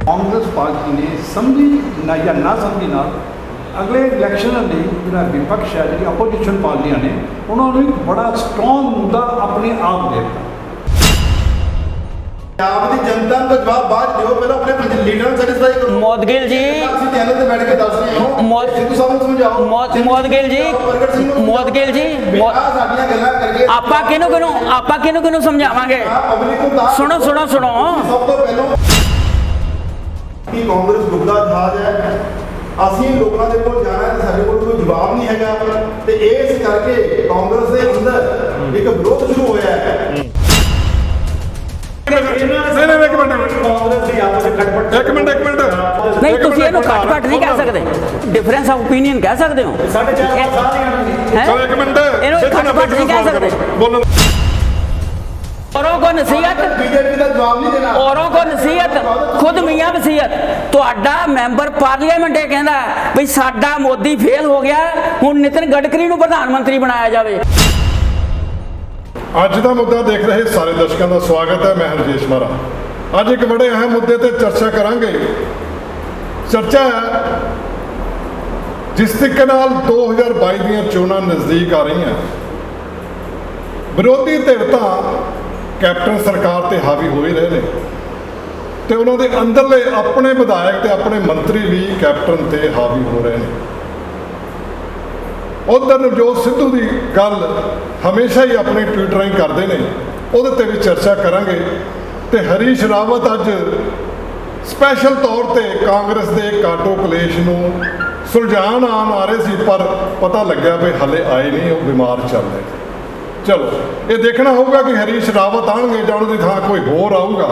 Congress party ਨੇ ਸਮਝੀ ਨਾ ਜਾਂ ਨਾ ਸਮਝੀ ਨਾਲ ਅਗਲੇ ਇਲੈਕਸ਼ਨਾਂ ਲਈ ਜਿਹੜਾ ਵਿਪਕਸ਼ ਹੈ, ਜਿਹੜੀ ਆਪੋਜੀਸ਼ਨ ਪਾਰਟੀਆਂ ਨੇ, ਉਹਨਾਂ ਨੂੰ ਇੱਕ ਬੜਾ ਸਟਰੋਂਗ ਮੁੱਦਾ ਆਪਣੇ ਆਪ ਦੇ ਦਿੱਤਾ। ਪੰਜਾਬ ਦੀ ਜਨਤਾ ਨੂੰ ਜਵਾਬ ਬਾਅਦ ਦਿਓ, ਪਹਿਲਾਂ ਆਪਣੇ ਲੀਡਰਾਂ ਨੂੰ ਸੈਟੀਸਫਾਈ ਕਰੋ। ਮੋਦਗਿਲ ਜੀ ਅਸੀਂ ਚੈਨਲ ਤੇ ਬੈਠ ਕੇ ਦੱਸ ਰਹੇ ਹਾਂ, ਸਿੱਧੂ ਸਾਹਿਬ ਨੂੰ ਸਮਝਾਓ। ਮੋਦਗਿਲ ਜੀ ਸਾਡੀਆਂ ਗੱਲਾਂ ਕਰਕੇ ਆਪਾਂ ਕਿਹਨੂੰ ਸਮਝਾਵਾਂਗੇ? ਪਬਲਿਕ ਨੂੰ ਦੱਸ। ਸੁਣੋ ਸਭ ਤੋਂ ਪਹਿਲਾਂ ਕਿ ਕਾਂਗਰਸ ਡੁੱਬਦਾ ਜਹਾਜ਼ ਹੈ, ਅਸੀਂ ਲੋਕਾਂ ਦੇ ਕੋਲ ਜਾਣਾ ਹੈ, ਸਾਡੇ ਕੋਲ ਕੋਈ ਜਵਾਬ ਨਹੀਂ ਹੈਗਾ, ਤੇ ਇਸ ਕਰਕੇ ਕਾਂਗਰਸ ਦੇ ਅੰਦਰ ਇੱਕ ਵਿਰੋਧ ਸ਼ੁਰੂ ਹੋਇਆ ਹੈ। ਨਹੀਂ, ਤੁਸੀਂ ਇਹਨੂੰ ਘੱਟ ਨਹੀਂ ਕਹਿ ਸਕਦੇ, ਡਿਫਰੈਂਸ ਆਫ ਓਪੀਨੀਅਨ ਕਹਿ ਸਕਦੇ ਹੋ। ਇਹਨੂੰ ਘੱਟ ਨਹੀਂ ਕਹਿ ਸਕਦੇ। औरों को नसीहत, बीजेपी का जवाब नहीं देना। औरों को नसीहत, खुद मियाँ वसीयत। ਤੁਹਾਡਾ ਮੈਂਬਰ ਪਾਰਲੀਮੈਂਟ ਇਹ ਕਹਿੰਦਾ ਵੀ ਸਾਡਾ ਮੋਦੀ ਫੇਲ ਹੋ ਗਿਆ, ਹੁਣ ਨਿਤਿਨ ਗਡਕਰੀ ਨੂੰ ਪ੍ਰਧਾਨ ਮੰਤਰੀ ਬਣਾਇਆ ਜਾਵੇ। ਅੱਜ ਦਾ ਮੁੱਦਾ ਦੇਖ ਰਹੇ ਸਾਰੇ ਦਰਸ਼ਕਾਂ ਦਾ ਸਵਾਗਤ ਹੈ। ਮੈਂ ਹਰਜੇਸ਼ ਮਾਰਾ। ਅੱਜ ਇੱਕ ਬੜੇ ਅਹਿਮ ਮੁੱਦੇ ਤੇ ਚਰਚਾ ਕਰਾਂਗੇ। ਚਰਚਾ ਹੈ ਜਿਸ ਤਰੀਕੇ ਨਾਲ 2022 ਦੀਆਂ ਚੋਣਾਂ ਨਜ਼ਦੀਕ ਆ ਰਹੀਆਂ, ਵਿਰੋਧੀ ਧਿਰ ਤਾਂ ਕੈਪਟਨ ਸਰਕਾਰ ਤੇ ਹਾਵੀ ਹੋ ਹੀ ਰਹੇ ਨੇ, ਤੇ ਉਹਨਾਂ ਦੇ ਅੰਦਰਲੇ ਆਪਣੇ ਵਿਧਾਇਕ ਤੇ ਆਪਣੇ ਮੰਤਰੀ ਵੀ ਕੈਪਟਨ ਤੇ ਹਾਵੀ ਹੋ ਰਹੇ ਨੇ। ਉਧਰ ਨਵਜੋਤ ਸਿੱਧੂ ਦੀ ਗੱਲ ਹਮੇਸ਼ਾ ਹੀ ਆਪਣੇ ਟਵੀਟ ਰਾਹੀਂ ਕਰਦੇ ਨੇ, ਉਹਦੇ ਤੇ ਵੀ ਚਰਚਾ ਕਰਾਂਗੇ। ਤੇ ਹਰੀਸ਼ ਰਾਵਤ ਅੱਜ ਸਪੈਸ਼ਲ ਤੌਰ ਤੇ ਕਾਂਗਰਸ ਦੇ ਕਾਟੋ ਕਲੇਸ਼ ਨੂੰ ਸੁਲਝਾਉਣ ਆ ਰਹੇ ਸੀ, ਪਰ ਪਤਾ ਲੱਗਿਆ ਵੀ ਹਾਲੇ ਆਏ ਨਹੀਂ, ਉਹ ਬਿਮਾਰ ਚੱਲ ਰਹੇ। ਚਲੋ ਇਹ ਦੇਖਣਾ ਹੋਊਗਾ ਕਿ ਹਰੀਸ਼ ਰਾਵਤ ਆਉਣਗੇ ਜਾਂ ਉਹਨਾਂ ਦੀ ਥਾਂ ਕੋਈ ਹੋਰ ਆਊਗਾ,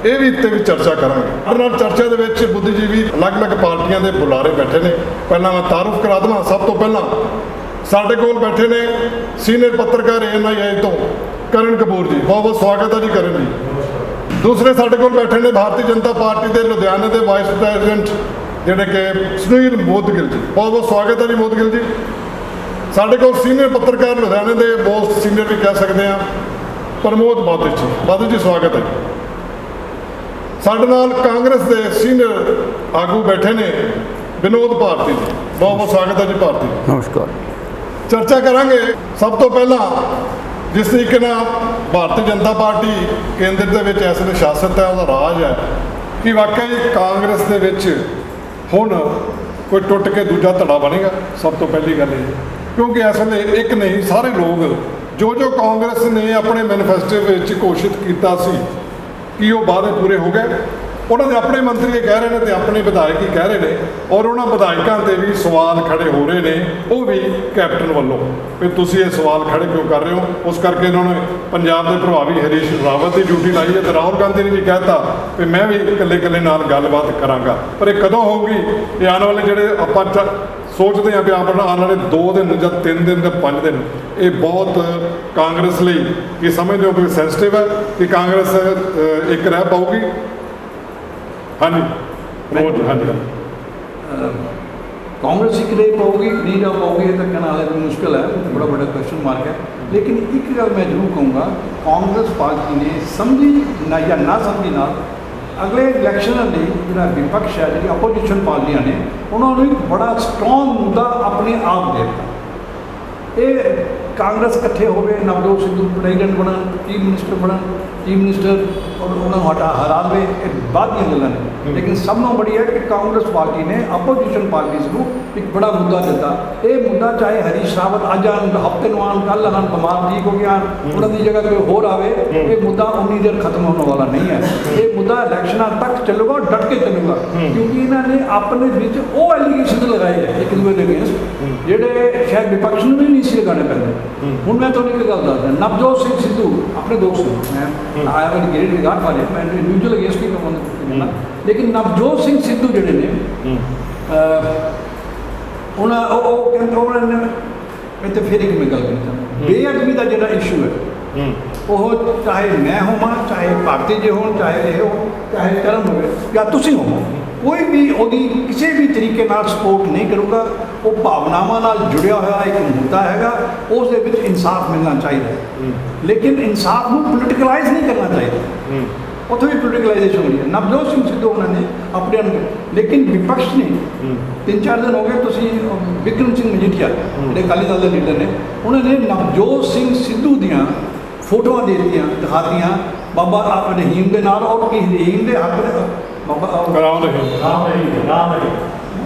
ਇਹ ਵੀ ਉੱਤੇ ਵੀ ਚਰਚਾ ਕਰਾਂਗੇ। ਉਹਦੇ ਨਾਲ ਚਰਚਾ ਦੇ ਵਿੱਚ ਬੁੱਧੀਜੀਵੀ ਅਲੱਗ-ਅਲੱਗ ਪਾਰਟੀਆਂ ਦੇ ਬੁਲਾਰੇ ਬੈਠੇ ਨੇ। ਪਹਿਲਾਂ ਮੈਂ ਤਾਰੁਫ ਕਰਾ ਦੇਵਾਂ। ਸਭ ਤੋਂ ਪਹਿਲਾਂ ਸਾਡੇ ਕੋਲ ਬੈਠੇ ਨੇ ਸੀਨੀਅਰ ਪੱਤਰਕਾਰ ANI ਤੋਂ ਕਰਨ ਕਪੂਰ ਜੀ, ਬਹੁਤ-ਬਹੁਤ ਸਵਾਗਤ ਹੈ ਜੀ ਕਰਨ ਜੀ। ਦੂਸਰੇ ਸਾਡੇ ਕੋਲ ਬੈਠੇ ਨੇ ਭਾਰਤੀ ਜਨਤਾ ਪਾਰਟੀ ਦੇ ਲੁਧਿਆਣੇ ਦੇ ਵਾਈਸ ਪ੍ਰੈਜ਼ੀਡੈਂਟ ਜਿਹੜੇ ਕਿ ਸੁਨੀਲ ਮੋਦਗਿਲ ਜੀ, ਬਹੁਤ-ਬਹੁਤ ਸਵਾਗਤ ਹੈ ਜੀ ਮੋਦਗਿਲ ਜੀ। ਸਾਡੇ ਕੋਲ ਸੀਨੀਅਰ ਪੱਤਰਕਾਰ ਲੁਧਿਆਣੇ ਦੇ ਮੋਸਟ ਸੀਨੀਅਰ ਵੀ ਕਹਿ ਸਕਦੇ ਹਾਂ, ਪ੍ਰਮੋਦ ਬਾਦਲ ਜੀ, ਬਾਦਲ ਜੀ ਸਵਾਗਤ ਹੈ। ਸਾਡੇ ਨਾਲ ਕਾਂਗਰਸ ਦੇ ਸੀਨੀਅਰ ਆਗੂ ਬੈਠੇ ਨੇ ਵਿਨੋਦ ਭਾਰਤੀ ਜੀ, ਬਹੁਤ-ਬਹੁਤ ਸਵਾਗਤ ਹੈ ਜੀ ਭਾਰਤੀ। ਨਮਸਕਾਰ। ਚਰਚਾ ਕਰਾਂਗੇ ਸਭ ਤੋਂ ਪਹਿਲਾਂ ਜਿਸ ਤਰੀਕੇ ਨਾਲ ਭਾਰਤੀ ਜਨਤਾ ਪਾਰਟੀ ਕੇਂਦਰ ਦੇ ਵਿੱਚ ਇਸ ਵੇਲੇ ਸ਼ਾਸਤ ਹੈ, ਉਹਦਾ ਰਾਜ ਹੈ, ਕਿ ਵਾਕਈ ਕਾਂਗਰਸ ਦੇ ਵਿੱਚ ਹੁਣ ਕੋਈ ਟੁੱਟ ਕੇ ਦੂਜਾ ਧੜਾ ਬਣੇਗਾ। ਸਭ ਤੋਂ ਪਹਿਲੀ ਗੱਲ ਇਹ, ਕਿਉਂਕਿ ਇਸ ਵੇਲੇ ਇੱਕ ਨਹੀਂ ਸਾਰੇ ਲੋਕ ਜੋ ਕਾਂਗਰਸ ਨੇ ਆਪਣੇ ਮੈਨੀਫੈਸਟੋ ਵਿੱਚ ਘੋਸ਼ਿਤ ਕੀਤਾ ਸੀ ਕਿ ਉਹ ਵਾਅਦੇ ਪੂਰੇ ਹੋ ਗਏ, ਉਹਨਾਂ ਦੇ ਆਪਣੇ ਮੰਤਰੀ ਇਹ ਕਹਿ ਰਹੇ ਨੇ ਤੇ ਆਪਣੇ ਵਿਧਾਇਕ ਹੀ ਕਹਿ ਰਹੇ ਨੇ, ਔਰ ਉਹਨਾਂ ਵਿਧਾਇਕਾਂ ਤੇ ਵੀ ਸਵਾਲ ਖੜੇ ਹੋ ਰਹੇ ਨੇ, ਉਹ ਵੀ ਕੈਪਟਨ ਵੱਲੋਂ, ਵੀ ਤੁਸੀਂ ਇਹ ਸਵਾਲ ਖੜੇ ਕਿਉਂ ਕਰ ਰਹੇ ਹੋ। ਉਸ ਕਰਕੇ ਇਹਨਾਂ ਨੇ ਪੰਜਾਬ ਦੇ ਪ੍ਰਭਾਵੀ ਹਰੀਸ਼ ਰਾਵਤ ਦੀ ਡਿਊਟੀ ਲਾਈ ਹੈ, ਤੇ ਰਾਹੁਲ ਗਾਂਧੀ ਨੇ ਵੀ ਕਹਿਤਾ ਵੀ ਮੈਂ ਵੀ ਇਕੱਲੇ ਨਾਲ ਗੱਲਬਾਤ ਕਰਾਂਗਾ। ਪਰ ਇਹ ਕਦੋਂ ਹੋਊਗੀ? ਇਹ ਆਉਣ ਵਾਲੇ ਜਿਹੜੇ ਆਪਾਂ ਸੋਚਦੇ ਹਾਂ ਵੀ ਆਪਣਾ ਆਉਣ ਵਾਲੇ 2 ਦਿਨ ਜਾਂ 3 ਦਿਨ ਜਾਂ 5 ਦਿਨ, ਇਹ ਬਹੁਤ ਕਾਂਗਰਸ ਲਈ ਕੀ ਸਮਝਦੇ ਹੋ ਕਿ ਸੈਂਸਿਟਿਵ ਹੈ ਕਿ ਕਾਂਗਰਸ ਇੱਕ ਰਹਿ ਪਾਊਗੀ? ਹਾਂਜੀ ਹਾਂਜੀ। ਕਾਂਗਰਸ ਇੱਕ ਨਹੀਂ ਪਾਊਗੀ, ਨਹੀਂ ਰਹਿ ਪਾਊਗੀ, ਇਹ ਤਾਂ ਕਹਿਣਾ ਹਾਲੇ ਮੁਸ਼ਕਿਲ ਹੈ, ਬੜਾ ਵੱਡਾ ਕੁਐਸਚਨ ਮਾਰਕ ਹੈ। ਲੇਕਿਨ ਇੱਕ ਗੱਲ ਮੈਂ ਜ਼ਰੂਰ ਕਹੂੰਗਾ, ਕਾਂਗਰਸ ਪਾਰਟੀ ਨੇ ਸਮਝੀ ਨਾ ਜਾਂ ਨਾ ਸਮਝੀ ਨਾਲ ਅਗਲੇ ਇਲੈਕਸ਼ਨਾਂ ਲਈ ਜਿਹੜਾ ਵਿਪਕਸ਼ ਹੈ, ਜਿਹੜੀ ਆਪੋਜੀਸ਼ਨ ਪਾਰਟੀਆਂ ਨੇ, ਉਹਨਾਂ ਨੂੰ ਇੱਕ ਬੜਾ ਸਟਰੋਂਗ ਮੁੱਦਾ ਆਪਣੇ ਆਪ ਦੇ ਦਿੱਤਾ। ਇਹ ਕਾਂਗਰਸ ਇਕੱਠੇ ਹੋਵੇ, ਨਵਜੋਤ ਸਿੱਧੂ ਪ੍ਰੈਜ਼ੀਡੈਂਟ ਬਣਨ, ਚੀਫ ਮਿਨਿਸਟਰ ਔਰ ਉਹਨਾਂ ਨੂੰ ਹਰਾ ਦੇਵੇ, ਇਹ ਬਾਅਦ ਦੀਆਂ ਗੱਲਾਂ ਨੇ। ਲੇਕਿਨ ਸਭ ਨੂੰ ਬੜੀ ਹੈ ਕਿ ਕਾਂਗਰਸ ਪਾਰਟੀ ਨੇ ਆਪੋਜੀਸ਼ਨ ਪਾਰਟੀਜ਼ ਨੂੰ ਇੱਕ ਬੜਾ ਮੁੱਦਾ ਦਿੱਤਾ। ਇਹ ਮੁੱਦਾ ਚਾਹੇ ਹਰੀਸ਼ ਰਾਵਤ ਅੱਜ ਆਉਣ, ਹਫ਼ਤੇ ਨੂੰ ਆਉਣ, ਕੱਲ੍ਹ ਆਉਣ, ਬਿਮਾਰ ਠੀਕ ਹੋ ਗਿਆ, ਉਹਨਾਂ ਦੀ ਜਗ੍ਹਾ ਕੋਈ ਹੋਰ ਆਵੇ, ਇਹ ਮੁੱਦਾ ਉਨੀ ਦੇਰ ਖਤਮ ਹੋਣ ਵਾਲਾ ਨਹੀਂ ਹੈ। ਇਹ ਮੁੱਦਾ ਇਲੈਕਸ਼ਨਾਂ ਤੱਕ ਚੱਲੂਗਾ, ਡਟ ਕੇ ਚੱਲੂਗਾ, ਕਿਉਂਕਿ ਇਹਨਾਂ ਨੇ ਆਪਣੇ ਵਿੱਚ ਉਹ ਐਲੀਗੇਸ਼ਨ ਲਗਾਏ ਹੈ ਇੱਕ ਦੂਜੇ ਦੇ ਅਗੇਂਸਟ, ਜਿਹੜੇ ਸ਼ਾਇਦ ਵਿਪਕਸ਼ ਨੂੰ ਵੀ ਨਹੀਂ ਸੀ ਲਗਾਉਣੇ ਪੈਂਦੇ। ਹੁਣ ਮੈਂ ਤੁਹਾਨੂੰ ਇੱਕ ਗੱਲ ਦੱਸਦਾ, ਨਵਜੋਤ ਸਿੰਘ ਸਿੱਧੂ ਆਪਣੇ ਦੋਸਤ ਨੂੰ, ਮੈਂ ਆਇਆ ਵਾਲੀ ਗ੍ਰੇਟ ਰਿਗਾਰਡ ਵਾਲੇ, ਮੈਂ ਇੰਡੀਵਿਜੂਅਲ ਅਗੇਂਸਟ ਹੀ ਕਮਾਉਂਦਾ, ਲੇਕਿਨ ਨਵਜੋਤ ਸਿੰਘ ਸਿੱਧੂ ਜਿਹੜੇ ਨੇ ਉਹਨਾਂ ਉਹ ਕਹਿੰਦੇ ਉਹਨਾਂ ਨੇ ਮੈਂ ਤਾਂ ਫਿਰ ਇੱਕ ਮੈਂ ਗੱਲ ਕਰਦਾ, ਬੇਅਦਬੀ ਦਾ ਜਿਹੜਾ ਇਸ਼ੂ ਹੈ, ਉਹ ਚਾਹੇ ਮੈਂ ਹੋਵਾਂ, ਚਾਹੇ ਭਾਰਤੀ ਜੀ ਹੋਣ, ਚਾਹੇ ਇਹ ਹੋ, ਚਾਹੇ ਕਰਮ ਹੋਵੇ ਜਾਂ ਤੁਸੀਂ ਹੋਵੋ, ਕੋਈ ਵੀ ਉਹਦੀ ਕਿਸੇ ਵੀ ਤਰੀਕੇ ਨਾਲ ਸਪੋਰਟ ਨਹੀਂ ਕਰੂਗਾ। ਉਹ ਭਾਵਨਾਵਾਂ ਨਾਲ ਜੁੜਿਆ ਹੋਇਆ ਇੱਕ ਮੁੱਦਾ ਹੈਗਾ, ਉਸ ਦੇ ਵਿੱਚ ਇਨਸਾਫ ਮਿਲਣਾ ਚਾਹੀਦਾ, ਲੇਕਿਨ ਇਨਸਾਫ ਨੂੰ ਪੋਲੀਟੀਕਲਾਈਜ਼ ਨਹੀਂ ਕਰਨਾ ਚਾਹੀਦਾ। ਉੱਥੇ ਵੀ ਪੋਲੀਟੀਕਲਾਈਜੇਸ਼ਨ ਹੋਈ ਹੈ। ਨਵਜੋਤ ਸਿੰਘ ਸਿੱਧੂ ਉਹਨਾਂ ਨੇ ਆਪਣੇ ਨੂੰ, ਲੇਕਿਨ ਵਿਪਕਸ਼ ਨੇ 3-4 ਦਿਨ ਹੋ ਗਏ, ਤੁਸੀਂ ਵਿਕਰਮ ਸਿੰਘ ਮਜੀਠੀਆ ਜਿਹੜੇ ਅਕਾਲੀ ਦਲ ਦੇ ਲੀਡਰ ਨੇ, ਉਹਨਾਂ ਨੇ ਨਵਜੋਤ ਸਿੰਘ ਸਿੱਧੂ ਦੀਆਂ ਫੋਟੋਆਂ ਦੇ ਦਿੱਤੀਆਂ, ਦਿਖਾਤੀਆਂ ਬਾਬਾ ਰਹੀਮ ਦੇ ਨਾਲ, ਔਰ ਕਿ ਰਹੀਮ ਦੇ ਹੱਕ ਦੇ ਬਾਬਾ ਰਾਮ ਰਹੀਮ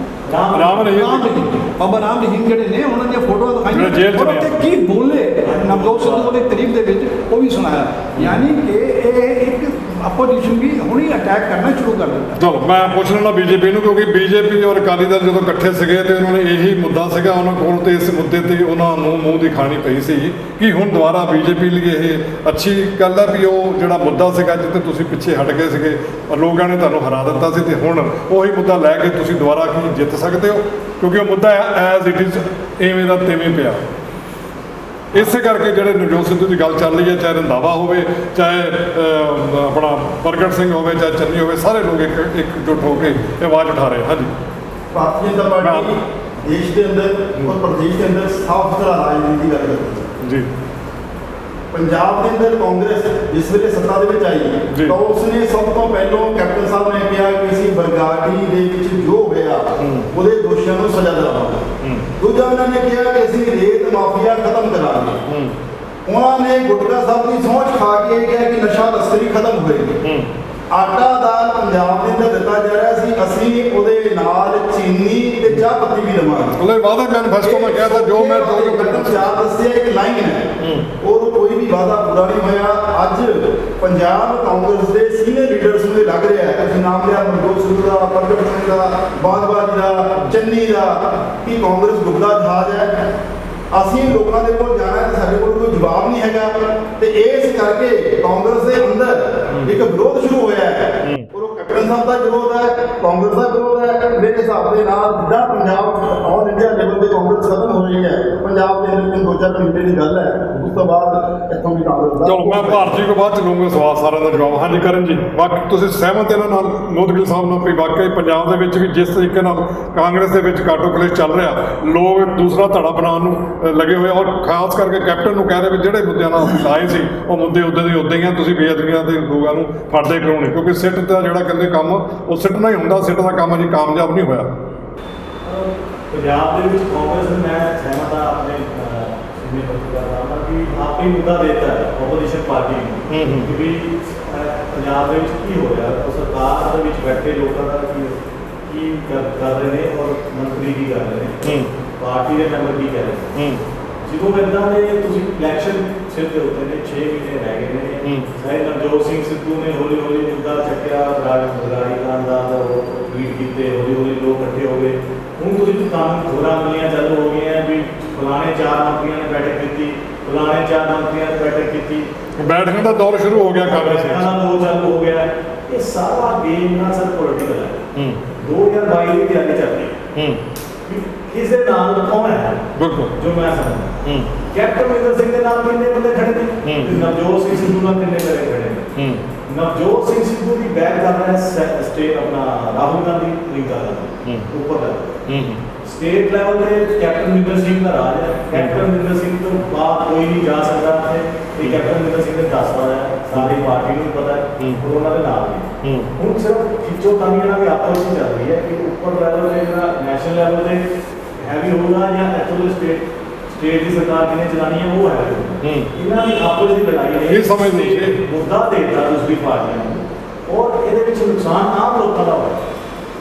ਬਾਬਾ ਰਾਮ ਰਹੀਮ ਜਿਹੜੇ ਨੇ, ਉਹਨਾਂ ਦੀਆਂ ਫੋਟੋਆਂ ਦਿਖਾਈਆਂ, ਜਿਹੜੇ ਜੇਲ੍ਹ 'ਚ ਔਰ ਉੱਥੇ ਕੀ ਬੋਲੇ ਨਵਜੋਤ ਸਿੱਧੂ ਉਹਦੀ ਤਾਰੀਫ ਦੇ ਵਿੱਚ ਉਹ ਵੀ ਸੁਣਾਇਆ। ਯਾਨੀ ਕਿ ਇਹ ਇੱਕ ਆਪੋਜੀਸ਼ਨ ਵੀ ਹੁਣੀ ਅਟੈਕ ਕਰਨਾ ਸ਼ੁਰੂ ਕਰ ਦਿੱਤਾ। ਚਲੋ ਮੈਂ ਪੁੱਛ ਲੈਣਾ ਬੀਜੇਪੀ ਨੂੰ, ਕਿਉਂਕਿ ਬੀਜੇਪੀ ਔਰ ਅਕਾਲੀ ਦਲ ਜਦੋਂ ਇਕੱਠੇ ਸੀਗੇ ਤੇ ਉਹਨਾਂ ਨੇ ਇਹੀ ਮੁੱਦਾ ਸੀਗਾ ਉਹਨਾਂ ਕੋਲ, ਤੇ ਇਸ ਮੁੱਦੇ ਤੇ ਉਹਨਾਂ ਨੂੰ ਮੂੰਹ ਦੀ ਖਾਣੀ ਪਈ ਸੀ ਕਿ ਹੁਣ ਦੁਬਾਰਾ ਬੀਜੇਪੀ ਲਈ ਇਹ ਅੱਛੀ ਗੱਲ ਹੈ ਵੀ ਉਹ ਜਿਹੜਾ ਮੁੱਦਾ ਸੀਗਾ ਜਿੱਥੇ ਤੁਸੀਂ ਪਿੱਛੇ ਹਟ ਗਏ ਸੀਗੇ ਔਰ ਲੋਕਾਂ ਨੇ ਤੁਹਾਨੂੰ ਹਰਾ ਦਿੱਤਾ ਸੀ, ਤੇ ਹੁਣ ਉਹੀ ਮੁੱਦਾ ਲੈ ਕੇ ਤੁਸੀਂ ਦੁਬਾਰਾ ਕੀ ਜਿੱਤ ਸਕਦੇ ਹੋ, ਕਿਉਂਕਿ ਉਹ ਮੁੱਦਾ ਐਜ਼ ਇਟ ਇਜ਼ ਇਵੇਂ ਦਾ ਤਿਵੇਂ ਪਿਆ। ਇਸੇ ਕਰਕੇ ਜਿਹੜੇ ਨਵਜੋਤ ਸਿੱਧੂ ਦੀ ਗੱਲ ਚੱਲ ਰਹੀ ਹੈ, ਚਾਹੇ ਰੰਧਾਵਾ ਹੋਵੇ, ਚਾਹੇ ਆਪਣਾ ਪ੍ਰਗਟ ਸਿੰਘ ਹੋਵੇ, ਚਾਹੇ ਚੰਨੀ ਹੋਵੇ, ਸਾਰੇ ਲੋਕ ਇਕਜੁੱਟ ਹੋ ਕੇ ਇਹ ਆਵਾਜ਼ ਉਠਾ ਰਹੇ। ਹਾਂਜੀ, ਭਾਰਤੀ ਜਨਤਾ ਪਾਰਟੀ ਦੇਸ਼ ਦੇ ਅੰਦਰ ਔਰ ਪ੍ਰਦੇਸ਼ ਦੇ ਅੰਦਰ ਸਾਫ਼ ਸੁਥਰਾ ਰਾਜਨੀਤੀ ਦੀ ਗੱਲ ਕਰਦੀ ਹੈ ਜੀ। ਪੰਜਾਬ ਦੇ ਅੰਦਰ ਕਾਂਗਰਸ ਜਿਸ ਵੇਲੇ ਸੱਤਾ ਦੇ ਵਿੱਚ ਆਈ ਤਾਂ ਉਸਨੇ ਸਭ ਤੋਂ ਪਹਿਲਾਂ ਕੈਪਟਨ ਸਾਹਿਬ ਨੇ ਕਿਹਾ ਕਿ ਅਸੀਂ ਬਰਗਾੜੀ ਦੇ ਵਿੱਚ ਜੋ ਹੋਇਆ ਉਹਦੇ ਦੋਸ਼ੀਆਂ ਨੂੰ ਸਜ਼ਾ ਦਿਲਾਵਾਂਗੇ। ਦੂਜਾ ਉਹਨਾਂ ਨੇ ਕਿਹਾ ਕਿ ਅਸੀਂ ਰੇਤ ਮਾਫੀਆ ਖਤਮ ਕਰਾਂਗੇ। ਉਹਨਾਂ ਨੇ ਗੁਟਕਾ ਸਾਹਿਬ ਦੀ ਸਹੁੰ ਖਾ ਕੇ ਇਹ ਕਿਹਾ ਕਿ ਨਸ਼ਾ ਤਸਕਰੀ ਖਤਮ ਹੋਏਗੀ। ਆਟਾ ਦਾਲ ਪੰਜਾਬ ਦੇ ਅੰਦਰ ਦਿੱਤਾ ਜਾ ਰਿਹਾ ਸੀ, ਅਸੀਂ ਉਹਦੇ ਨਾਲ ਚੀਨੀ ਤੇ ਚਾਹ ਪੱਤੀ ਵੀ ਦੇਵਾਂਗੇ। ਉਹਦੇ ਵਾਅਦਾ ਮੈਨੀਫੈਸਟੋ ਮੈਂ ਕਿਹਾ ਤਾਂ ਜੋ ਮੈਂ ਜੋ ਕਦਮ ਚਾਰ ਦੱਸਿਆ ਇੱਕ ਲਾਈਨ ਹੈ, ਔਰ ਕੋਈ ਵੀ ਵਾਅਦਾ ਪੂਰਾ ਨਹੀਂ ਹੋਇਆ। ਅੱਜ ਪੰਜਾਬ ਕਾਂਗਰਸ ਦੇ ਸੀਨੀਅਰ ਲੀਡਰਸ ਨੂੰ ਇਹ ਲੱਗ ਰਿਹਾ ਹੈ, ਤੁਸੀਂ ਨਾਮ ਲਿਆ ਨਵਜੋਤ ਸਿੱਧੂ ਦਾ, ਪ੍ਰਗਟ ਸਿੰਘ ਦਾ, ਬਾਜਵਾ ਜੀ ਦਾ, ਚੰਨੀ ਦਾ, ਕਿ ਕਾਂਗਰਸ ਡੁੱਬਦਾ ਜਹਾਜ਼ ਹੈ। ਅਸੀਂ ਲੋਕਾਂ ਦੇ ਕੋਲ ਜਾਣਾ ਹੈ, ਸਾਡੇ ਕੋਲ ਕੋਈ ਜਵਾਬ ਨਹੀਂ ਹੈਗਾ, ਤੇ ਇਸ ਕਰਕੇ ਕਾਂਗਰਸ ਦੇ ਅੰਦਰ ਇੱਕ ਵਿਰੋਧ ਸ਼ੁਰੂ ਹੋਇਆ ਹੈ। ਔਰ ਉਹ ਕੈਪਟਨ ਸਾਹਿਬ ਦਾ ਵਿਰੋਧ ਹੈ, ਕਾਂਗਰਸ ਦਾ ਵਿਰੋਧ ਹੈ। ਮੇਰੇ ਹਿਸਾਬ ਦੇ ਨਾਲ ਜਿੱਦਾਂ ਪੰਜਾਬ ਆਲ ਇੰਡੀਆ ਲੈਵਲ ਤੇ ਕਾਂਗਰਸ ਖਤਮ ਹੋ ਰਹੀ ਹੈ, ਪੰਜਾਬ ਦੇ ਅੰਦਰ 2-4 ਮਹੀਨੇ ਦੀ ਗੱਲ ਹੈ, ਉਸ ਤੋਂ ਬਾਅਦ ਇੱਥੋਂ ਵੀ ਕਾਂਗਰਸ ਦਾ। ਚਲੋ ਮੈਂ ਭਾਰਤੀ ਕੋ ਬਾਅਦ ਚ ਲੂੰਗਾ ਸਵਾਲ ਸਾਰਿਆਂ ਦਾ ਜਵਾਬ। ਹਾਂਜੀ ਕਰਨ ਜੀ, ਬਾਕੀ ਤੁਸੀਂ ਸਹਿਮਤ ਇਹਨਾਂ ਨਾਲ ਮੋਦਗਿਲ ਸਾਹਿਬ ਨਾਲ ਵੀ ਵਾਕਈ ਪੰਜਾਬ ਦੇ ਵਿੱਚ ਵੀ ਜਿਸ ਤਰੀਕੇ ਨਾਲ ਕਾਂਗਰਸ ਦੇ ਵਿੱਚ ਕਾਟੋ ਕਲੇਸ਼ ਚੱਲ ਰਿਹਾ, ਲੋਕ ਦੂਸਰਾ ਧੜਾ ਬਣਾਉਣ ਨੂੰ ਲੱਗੇ ਹੋਏ, ਔਰ ਖਾਸ ਕਰਕੇ ਕੈਪਟਨ ਨੂੰ ਕਹਿ ਰਹੇ ਵੀ ਜਿਹੜੇ ਮੁੱਦਿਆਂ ਨਾਲ ਅਸੀਂ ਆਏ ਸੀ ਉਹ ਮੁੱਦੇ ਉੱਦਾਂ ਦੇ ਉੱਦਾਂ ਹੀ ਆ, ਤੁਸੀਂ ਬੇਅਦਬੀਆਂ ਦੇ ਲੋਕਾਂ ਨੂੰ ਫੜਦੇ ਕਿਉਂ ਨਹੀਂ? ਕਿਉਂਕਿ ਸਿੱਟ ਦਾ ਜਿਹੜਾ ਕਹਿੰਦੇ ਕੰਮ ਉਹ ਸਿੱਟਣਾ ਹੀ ਹੁੰਦਾ, ਸਿੱਟ ਦਾ ਕੰਮ ਅਜੇ ਕਾਮਯਾਬ ਨਹੀਂ ਹੋਇਆ। ਪੰਜਾਬ ਦੇ ਵਿੱਚ ਕਾਂਗਰਸ ਨੂੰ ਮੈਂ ਸਹਿਮਤ ਹਾਂ ਆਪਣੇ ਸੀਨੀਅਰ ਪੱਤਰਕਾਰ ਨਾਲ ਕਿ ਆਪੇ ਮੁੱਦਾ ਦੇਤਾ ਹੈ ਆਪੋਜੀਸ਼ਨ ਪਾਰਟੀ ਨੂੰ ਕਿ ਵੀ ਪੰਜਾਬ ਦੇ ਵਿੱਚ ਕੀ ਹੋ ਰਿਹਾ, ਉਹ ਸਰਕਾਰ ਦੇ ਵਿੱਚ ਬੈਠੇ ਲੋਕਾਂ ਦਾ ਕੀ ਕਰ ਰਹੇ ਨੇ ਔਰ ਮੰਤਰੀ ਕੀ ਕਰ ਰਹੇ ਨੇ, ਪਾਰਟੀ ਦੇ ਮੈਂਬਰ ਕੀ ਕਹਿ ਰਹੇ ਨੇ। ਜਦੋਂ ਇੱਦਾਂ ਦੇ ਤੁਸੀਂ ਇਲੈਕਸ਼ਨ ਸਿਰ ਦੇ ਉੱਤੇ ਨੇ 6 ਮਹੀਨੇ ਰਹਿ ਗਏ ਨੇ, ਚਾਹੇ ਨਵਜੋਤ ਸਿੰਘ ਸਿੱਧੂ ਨੇ ਹੌਲੀ ਹੌਲੀ ਮੁੱਦਾ ਚੱਕਿਆ, ਬਰਗਾੜੀ ਕਾਂਡ ਦਾ ਟਵੀਟ ਕੀਤੇ, ਹੌਲੀ ਹੌਲੀ ਲੋਕ ਇਕੱਠੇ ਹੋ ਗਏ। ਹੁਣ ਤੁਸੀਂ ਤੁਹਾਨੂੰ ਖਬਰਾਂ ਮਿਲੀਆਂ ਚਾਲੂ ਹੋ ਗਈਆਂ ਵੀ ਫਲਾਣੇ 4 ਮੰਤਰੀਆਂ ਨੇ ਬੈਠਕ ਕੀਤੀ, ਫਲਾਣੇ 4 ਮੰਤਰੀਆਂ ਨੇ ਬੈਠਕ ਕੀਤੀ, ਬੈਠਣ ਦਾ ਦੌਰ ਸ਼ੁਰੂ ਹੋ ਗਿਆ ਕਾਂਗਰਸ ਵਿੱਚ, ਚਾਲੂ ਹੋ ਗਿਆ। ਇਹ ਸਾਰਾ ਗੇਮ ਨਾਲ ਸਰ ਪੋਲੀਟੀਕਲ ਹੈ। 2022 ਦੀ ਤਿਆਰੀ ਚੱਲ ਰਹੀ ਹੈ। ਕਿਸ ਦੇ ਨਾਲ ਕੌਣ ਹੈ? ਬਿਲਕੁਲ ਜੋ ਮੈਂ ਸਮਝਦਾ ਕੈਪਟਨ ਅਮਰਿੰਦਰ ਸਿੰਘ ਦੇ ਨਾਲ ਕਿੰਨੇ ਬੰਦੇ ਖੜੇ ਨੇ, ਨਵਜੋਤ ਸਿੰਘ ਸਿੱਧੂ ਨਾਲ ਕਿੰਨੇ ਬੰਦੇ ਖੜੇ ਨੇ। ਨਵਜੋਤ ਸਿੰਘ ਸਿੱਧੂ ਦੀ ਬੈਕ ਕਰ ਰਿਹਾ ਸਟੇਟ ਆਪਣਾ ਰਾਹੁਲ ਗਾਂਧੀ, ਪ੍ਰਿੰਕਾ ਗਾਂਧੀ ਉੱਪਰ ਦਾ ਸਟੇਟ ਲੈਵਲ ਤੇ ਕੈਪਟਨ ਅਮਰਿੰਦਰ ਸਿੰਘ ਦਾ ਰਾਜ ਹੈ। ਕੈਪਟਨ ਅਮਰਿੰਦਰ ਸਿੰਘ ਤੋਂ ਬਾਅਦ ਕੋਈ ਨਹੀਂ ਜਾ ਸਕਦਾ ਤੇ ਇਹ ਕੈਪਟਨ ਅਮਰਿੰਦਰ ਸਿੰਘ ਨੇ ਦੱਸਦਾ ਹੈ, ਸਾਰੀ ਪਾਰਟੀ ਨੂੰ ਪਤਾ ਹੈ, ਉਹਨਾਂ ਦੇ ਨਾਲ ਹੀ। ਹੁਣ ਸਿਰਫ ਖਿੱਚੋ ਤਾਂਗੀ ਇਹਨਾਂ ਦੀ ਆਪਸ ਵਿੱਚ ਚੱਲ ਰਹੀ ਹੈ ਕਿ ਉੱਪਰ ਲੈਵਲ ਤੇ ਜਿਹੜਾ ਨੈਸ਼ਨਲ ਲੈਵਲ ਤੇ ਹੈਵੀ ਹੋਊਗਾ ਜਾਂ ਇੱਥੋਂ ਦੇ ਸਟੇਟ ਦੀ ਸਰਕਾਰ ਕਿਨੇ ਚਲਾਣੀ ਹੈ ਉਹ ਹੈ। ਇਹਨਾਂ ਦੀ ਆਪਸ ਦੀ ਲੜਾਈ ਹੈ, ਇਹ ਸਮਝ ਨਹੀਂ ਮੁੱਦਾ ਦੇਤਾ ਦੂਸਰੀ ਪਾਰਟੀਆਂ ਨੂੰ, ਔਰ ਇਹਦੇ ਵਿੱਚ ਨੁਕਸਾਨ ਆਮ ਲੋਕਾਂ ਦਾ ਹੋਇਆ।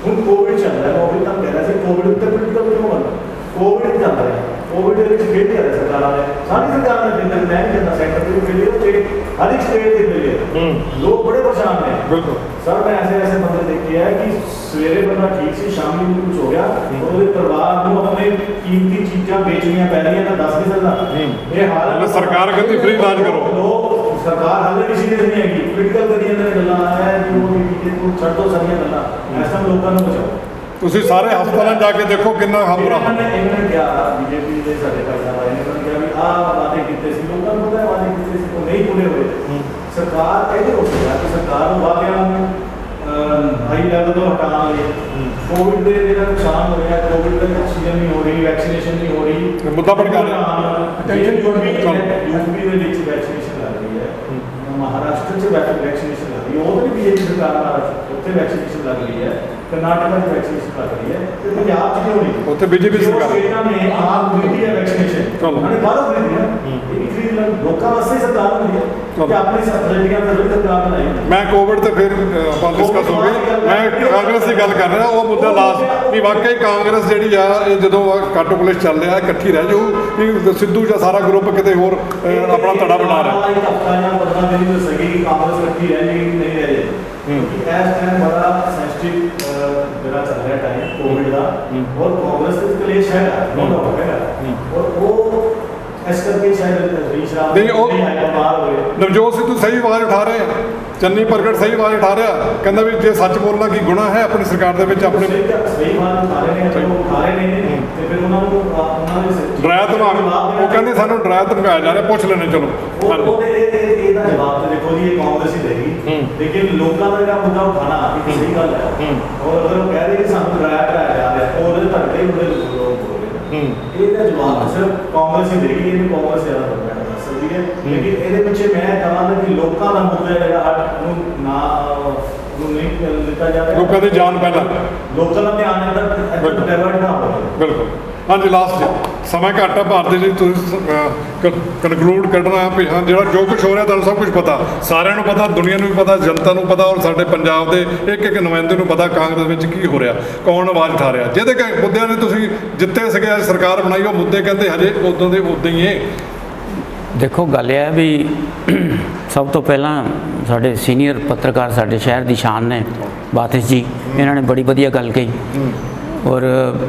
ਹੁਣ ਕੋਵਿਡ ਚੱਲ ਰਿਹਾ, ਕੋਵਿਡ ਤਾਂ ਕਹਿ ਰਿਹਾ ਸੀ ਕੋਵਿਡ ਉੱਤੇ ਪੋਲੀਟੀਕਲ ਕਿਉਂ ਬਣਦਾ, ਕੋਵਿਡ ਚੱਲ ਰਿਹਾ, ਕੋਵਿਡ ਦੇ ਵਿੱਚ ਫੇਲ ਕਰ ਸਰਕਾਰਾਂ ਨੇ, ਸਾਰੀ ਸਰਕਾਰ ਨੇ ਫੇਲ ਮੈਂ ਨਹੀਂ ਕਹਿੰਦਾ, ਸੈਂਟਰ ਦੀ ਫੇਲ ਸਟੇਟ ਹਰ ਇੱਕ ਸਟੇਟ ਦੀ ਫੇਲ। ਲੋਕ ਬੜੇ ਪਰੇਸ਼ਾਨ ਨੇ। ਬਿਲਕੁਲ ਸਰ ਮੈਂ ਐਸੇ ਬੰਦੇ ਦੇਖੇ ਹੈ ਕਿ ਸਵੇਰੇ ਬੰਦਾ ਠੀਕ ਸੀ, ਸ਼ਾਮੀ ਨੂੰ ਕੁਝ ਹੋ ਗਿਆ, ਉਹਦੇ ਪਰਿਵਾਰ ਨੂੰ ਆਪਣੇ ਕੀਮਤੀ ਚੀਜ਼ਾਂ ਵੇਚਣੀਆਂ ਪੈ ਰਹੀਆਂ ਤਾਂ ਦੱਸ ਨਹੀਂ ਸਕਦਾ। ਇਹ ਹਾਲ ਸਰਕਾਰ ਕਹਿੰਦੀ ਫ੍ਰੀ ਇਲਾਜ ਕਰੋ, ਲੋਕ ਸਰਕਾਰ ਹਾਲੇ ਕਿਸੇ ਦੀ ਨਹੀਂ ਹੈਗੀ, ਪੋਲੀਟੀਕਲ ਕਰੀਆਂ ਨੇ ਗੱਲਾਂ ਆਇਆ ਕਿ ਉਹ ਵੀ ਛੱਡ ਦੋ ਸਾਰੀਆਂ ਗੱਲਾਂ, ਐਸਾ ਲੋਕਾਂ ਨੂੰ ਬਚਾਓ। ਤੁਸੀਂ ਸਾਰੇ ਹਸਪਤਾਲਾਂ ਜਾ ਕੇ ਦੇਖੋ ਕਿੰਨਾ ਹਮਰਾ ਇਹਨਾਂ ਨੇ ਕਿਹਾ ਬੀਜੇਪੀ ਦੇ ਸਾਡੇ ਕਰਦਾ ਵਾਲੇ ਨੇ ਕਿਹਾ ਵੀ ਆਹ ਵਾਅਦੇ ਕੀਤੇ ਸੀ, ਲੋਕਾਂ ਨੂੰ ਪਤਾ ਵਾਅਦੇ ਕੀਤੇ ਸੀ ਉਹ ਨਹੀਂ ਪੂਰੇ ਹੋਏ। ਸਰਕਾਰ ਇਹਦੇ ਹੋ ਗਿਆ ਕਿ ਸਰਕਾਰ ਨੂੰ ਵਾਅਦਿਆਂ ਨੂੰ ਹਾਈ ਲੈਵਲ ਤੋਂ ਹਟਾਉਣ ਲਈ ਕੋਵਿਡ ਦੇ ਜਿਹੜਾ ਨੁਕਸਾਨ ਹੋ ਰਿਹਾ, ਕੋਵਿਡ ਦਾ ਆਕਸੀਜਨ ਨਹੀਂ ਹੋ ਰਹੀ, ਵੈਕਸੀਨੇਸ਼ਨ ਨਹੀਂ ਹੋ ਰਹੀ, ਮੁੱਦਾ ਭੜਕਾ ਯੂਪੀ ਦੇ ਵਿੱਚ ਵੈਕਸੀਨੇਸ਼ਨ ਲੱਗ ਰਹੀ ਹੈ, ਮਹਾਰਾਸ਼ਟਰ 'ਚ ਵੈਕਸੀਨੇਸ਼ਨ ਲੱਗ ਰਹੀ ਹੈ। ਰਹੀ ਉਹ ਤਾਂ ਬੀਜੇਪੀ ਸਰਕਾਰ ਨਾਲ ਉੱਥੇ ਵੈਕਸੀਨੇਸ਼ਨ ਲੱਗ ਰਹੀ ਹੈ, ਕਰਨਾਟਕ ਵਿੱਚ ਵੈਕਸੀਨੇਸ਼ਨ ਲੱਗ ਰਹੀ ਹੈ, ਤੇ ਪੰਜਾਬ 'ਚ ਕਿਉਂ ਨਹੀਂ? ਉੱਥੇ BJP ਸਰਕਾਰ। ਸਟੇਟਾਂ ਨੇ ਆਪ ਖਰੀਦੀ ਹੈ ਵੈਕਸੀਨੇਸ਼ਨ, ਉਹਨਾਂ ਨੇ ਬਾਹਰੋਂ ਖਰੀਦੀ ਹੈ, ਇਹ ਵੀ ਖਰੀਦ ਲੈਣ, ਲੋਕਾਂ ਵਾਸਤੇ ਹੀ ਸਰਕਾਰ ਹੁੰਦੀ ਹੈ ਕਿ ਆਪਣੀ ਫੈਸਿਲਿਟੀਆਂ ਫਿਰ ਸਰਕਾਰ ਬਣਾਈ। ਮੈਂ ਕੋਵਿਡ ਤੇ ਫਿਰ ਆਪਾਂ ਡਿਸਕਸ ਹੋ ਗਈ, ਮੈਂ ਕਾਂਗਰਸ ਦੀ ਗੱਲ ਕਰ ਰਿਹਾ, ਉਹ ਮੁੱਦਾ ਲਾਸਟ ਵੀ ਵਾਕਈ ਕਾਂਗਰਸ ਜਿਹੜੀ ਆ ਇਹ ਜਦੋਂ ਕੱਟ ਪੁਲਿਸ ਚੱਲ ਰਿਹਾ ਇਕੱਠੀ ਰਹਿ ਜਾਊ ਕਿ ਸਿੱਧੂ ਜਾਂ ਸਾਰਾ ਗਰੁੱਪ ਕਿਤੇ ਹੋਰ ਆਪਣਾ ਧੜਾ ਬਣਾ ਰਿਹਾ। ਇੱਕ ਹਫ਼ਤਾ ਜਾਂ 15 ਦਿਨ ਹੀ ਦੱਸੇਗੀ ਕਿ ਕਾਂਗਰਸ ਇਕੱਠੀ ਰਹਿ ਜਾਏਗੀ ਕਿ ਨਹੀਂ ਰਹਿ ਜਾਏਗੀ, ਕਿਉਂਕਿ ਇਸ ਟਾਈਮ ਬੜਾ ਸੈਂਸਿਟਿਵ ਜਿਹੜਾ ਚੱਲ ਰਿਹਾ ਟਾਈਮ ਕੋਵਿਡ ਦਾ, ਔਰ ਕਾਂਗਰਸ ਦੇ ਕਲੇਸ਼ ਹੈਗਾ, ਨੋ ਡਾਊਟ ਹੈਗਾ, ਔਰ ਉਹ ਇਸ ਕਰਕੇ ਸ਼ਾਇਦ ਰੀਚ ਰਾਮ ਨਹੀਂ, ਉਹ ਬਾਹਰ ਹੋਏ। ਨਵਜੋਤ ਸਿੱਧੂ ਸਹੀ ਆਵਾਜ਼ ਉਠਾ ਰਹੇ ਆ, ਚੰਨੀ ਪ੍ਰਗਟ ਸਹੀ ਆਵਾਜ਼ ਉਠਾ ਰਿਹਾ, ਕਹਿੰਦਾ ਵੀ ਜੇ ਸੱਚ ਬੋਲਣਾ ਕੀ ਗੁਨਾਹ ਹੈ ਆਪਣੀ ਸਰਕਾਰ ਦੇ ਵਿੱਚ ਆਪਣੇ ਸਹੀ ਆਵਾਜ਼ ਉਠਾ ਰਹੇ ਨੇ, ਚਲੋ ਉਠਾ ਰਹੇ ਨੇ, ਤੇ ਫਿਰ ਉਹਨਾਂ ਦੇ ਡਰਾਇਆ ਧਮਕਾਇਆ, ਉਹ ਕਹਿੰਦੇ ਸਾਨੂੰ ਡਰਾਇਆ ਧਮਕਾਇਆ ਜਾ ਰਿਹਾ, ਪੁੱਛ ਲੈਣੇ ਚਲੋ। ਇਹਦਾ ਜਵਾਬ ਤੇ ਦੇਖੋ ਜੀ ਇਹ ਕਾਂਗਰਸ ਹੀ ਦੇਗੀ, ਲੇਕਿਨ ਲੋਕਾਂ ਦਾ ਜਿਹੜਾ ਮੁੱਦਾ ਉਠਾਣਾ ਇਹ ਸਹੀ ਗੱਲ ਹੈ, ਔਰ ਅਗਰ ਉਹ ਕਹਿ ਰਹੇ ਕਿ ਸਾਨੂੰ ਡਰਾਇਆ ਜਾ ਰਿਹਾ, ਉਹ ਉਹਦੇ ਧੱਕੇ ਉਹਦੇ ਲੋਕ ਬੋਲ ਰਹੇ, ਇਹਦਾ ਜਵਾਬ ਸਿਰਫ ਕਾਂਗਰਸ ਹੀ ਦੇਗੀ, ਇਹਨੂੰ ਕਾਂਗਰਸ ਜ਼ਿਆਦਾ ਪਤਾ ਹੈ ਸਕਦੀ ਹੈ, ਲੇਕਿਨ ਇਹਦੇ ਪਿੱਛੇ ਮੈਂ ਕਹਾਂਗਾ ਕਿ ਲੋਕਾਂ ਦਾ ਮੁੱਦਾ ਜਿਹੜਾ ਨੂੰ ਨਾ ਨੂੰ ਨਹੀਂ ਦਿੱਤਾ ਜਾ ਰਿਹਾ, ਲੋਕਾਂ ਦੀ ਜਾਨ ਪਹਿਲਾਂ, ਲੋਕਾਂ ਦਾ ਧਿਆਨ ਇੱਧਰ ਡਾਇਵਰਟ ਨਾ ਹੋਵੇ। ਬਿਲਕੁਲ। ਹਾਂਜੀ, ਲਾਸਟ ਸਮਾਂ ਘੱਟ ਆ ਭਾਰਤ ਜੀ, ਤੁਸੀਂ ਕਨਕਲੂਡ ਕਰਨਾ ਵੀ ਹਾਂ ਜਿਹੜਾ ਜੋ ਕੁਝ ਹੋ ਰਿਹਾ ਤੁਹਾਨੂੰ ਸਭ ਕੁਝ ਪਤਾ, ਸਾਰਿਆਂ ਨੂੰ ਪਤਾ, ਦੁਨੀਆ ਨੂੰ ਵੀ ਪਤਾ, ਜਨਤਾ ਨੂੰ ਪਤਾ, ਔਰ ਸਾਡੇ ਪੰਜਾਬ ਦੇ ਇੱਕ ਇੱਕ ਨੁਮਾਇੰਦੇ ਨੂੰ ਪਤਾ ਕਾਂਗਰਸ ਵਿੱਚ ਕੀ ਹੋ ਰਿਹਾ, ਕੌਣ ਆਵਾਜ਼ ਉਠਾ ਰਿਹਾ, ਜਿਹਦੇ ਮੁੱਦਿਆਂ ਨੇ ਤੁਸੀਂ ਜਿੱਤੇ ਸੀਗੇ ਅੱਜ ਸਰਕਾਰ ਬਣਾਈ, ਉਹ ਮੁੱਦੇ ਕਹਿੰਦੇ ਹਜੇ ਉਦੋਂ ਦੇ ਉਦਾਂ ਹੀ ਹੈ। ਦੇਖੋ ਗੱਲ ਇਹ ਹੈ ਵੀ ਸਭ ਤੋਂ ਪਹਿਲਾਂ ਸਾਡੇ ਸੀਨੀਅਰ ਪੱਤਰਕਾਰ ਸਾਡੇ ਸ਼ਹਿਰ ਦੀ ਸ਼ਾਨ ਨੇ ਬਾਤਿਸ਼ ਜੀ, ਇਹਨਾਂ ਨੇ ਬੜੀ ਵਧੀਆ ਗੱਲ ਕਹੀ, ਔਰ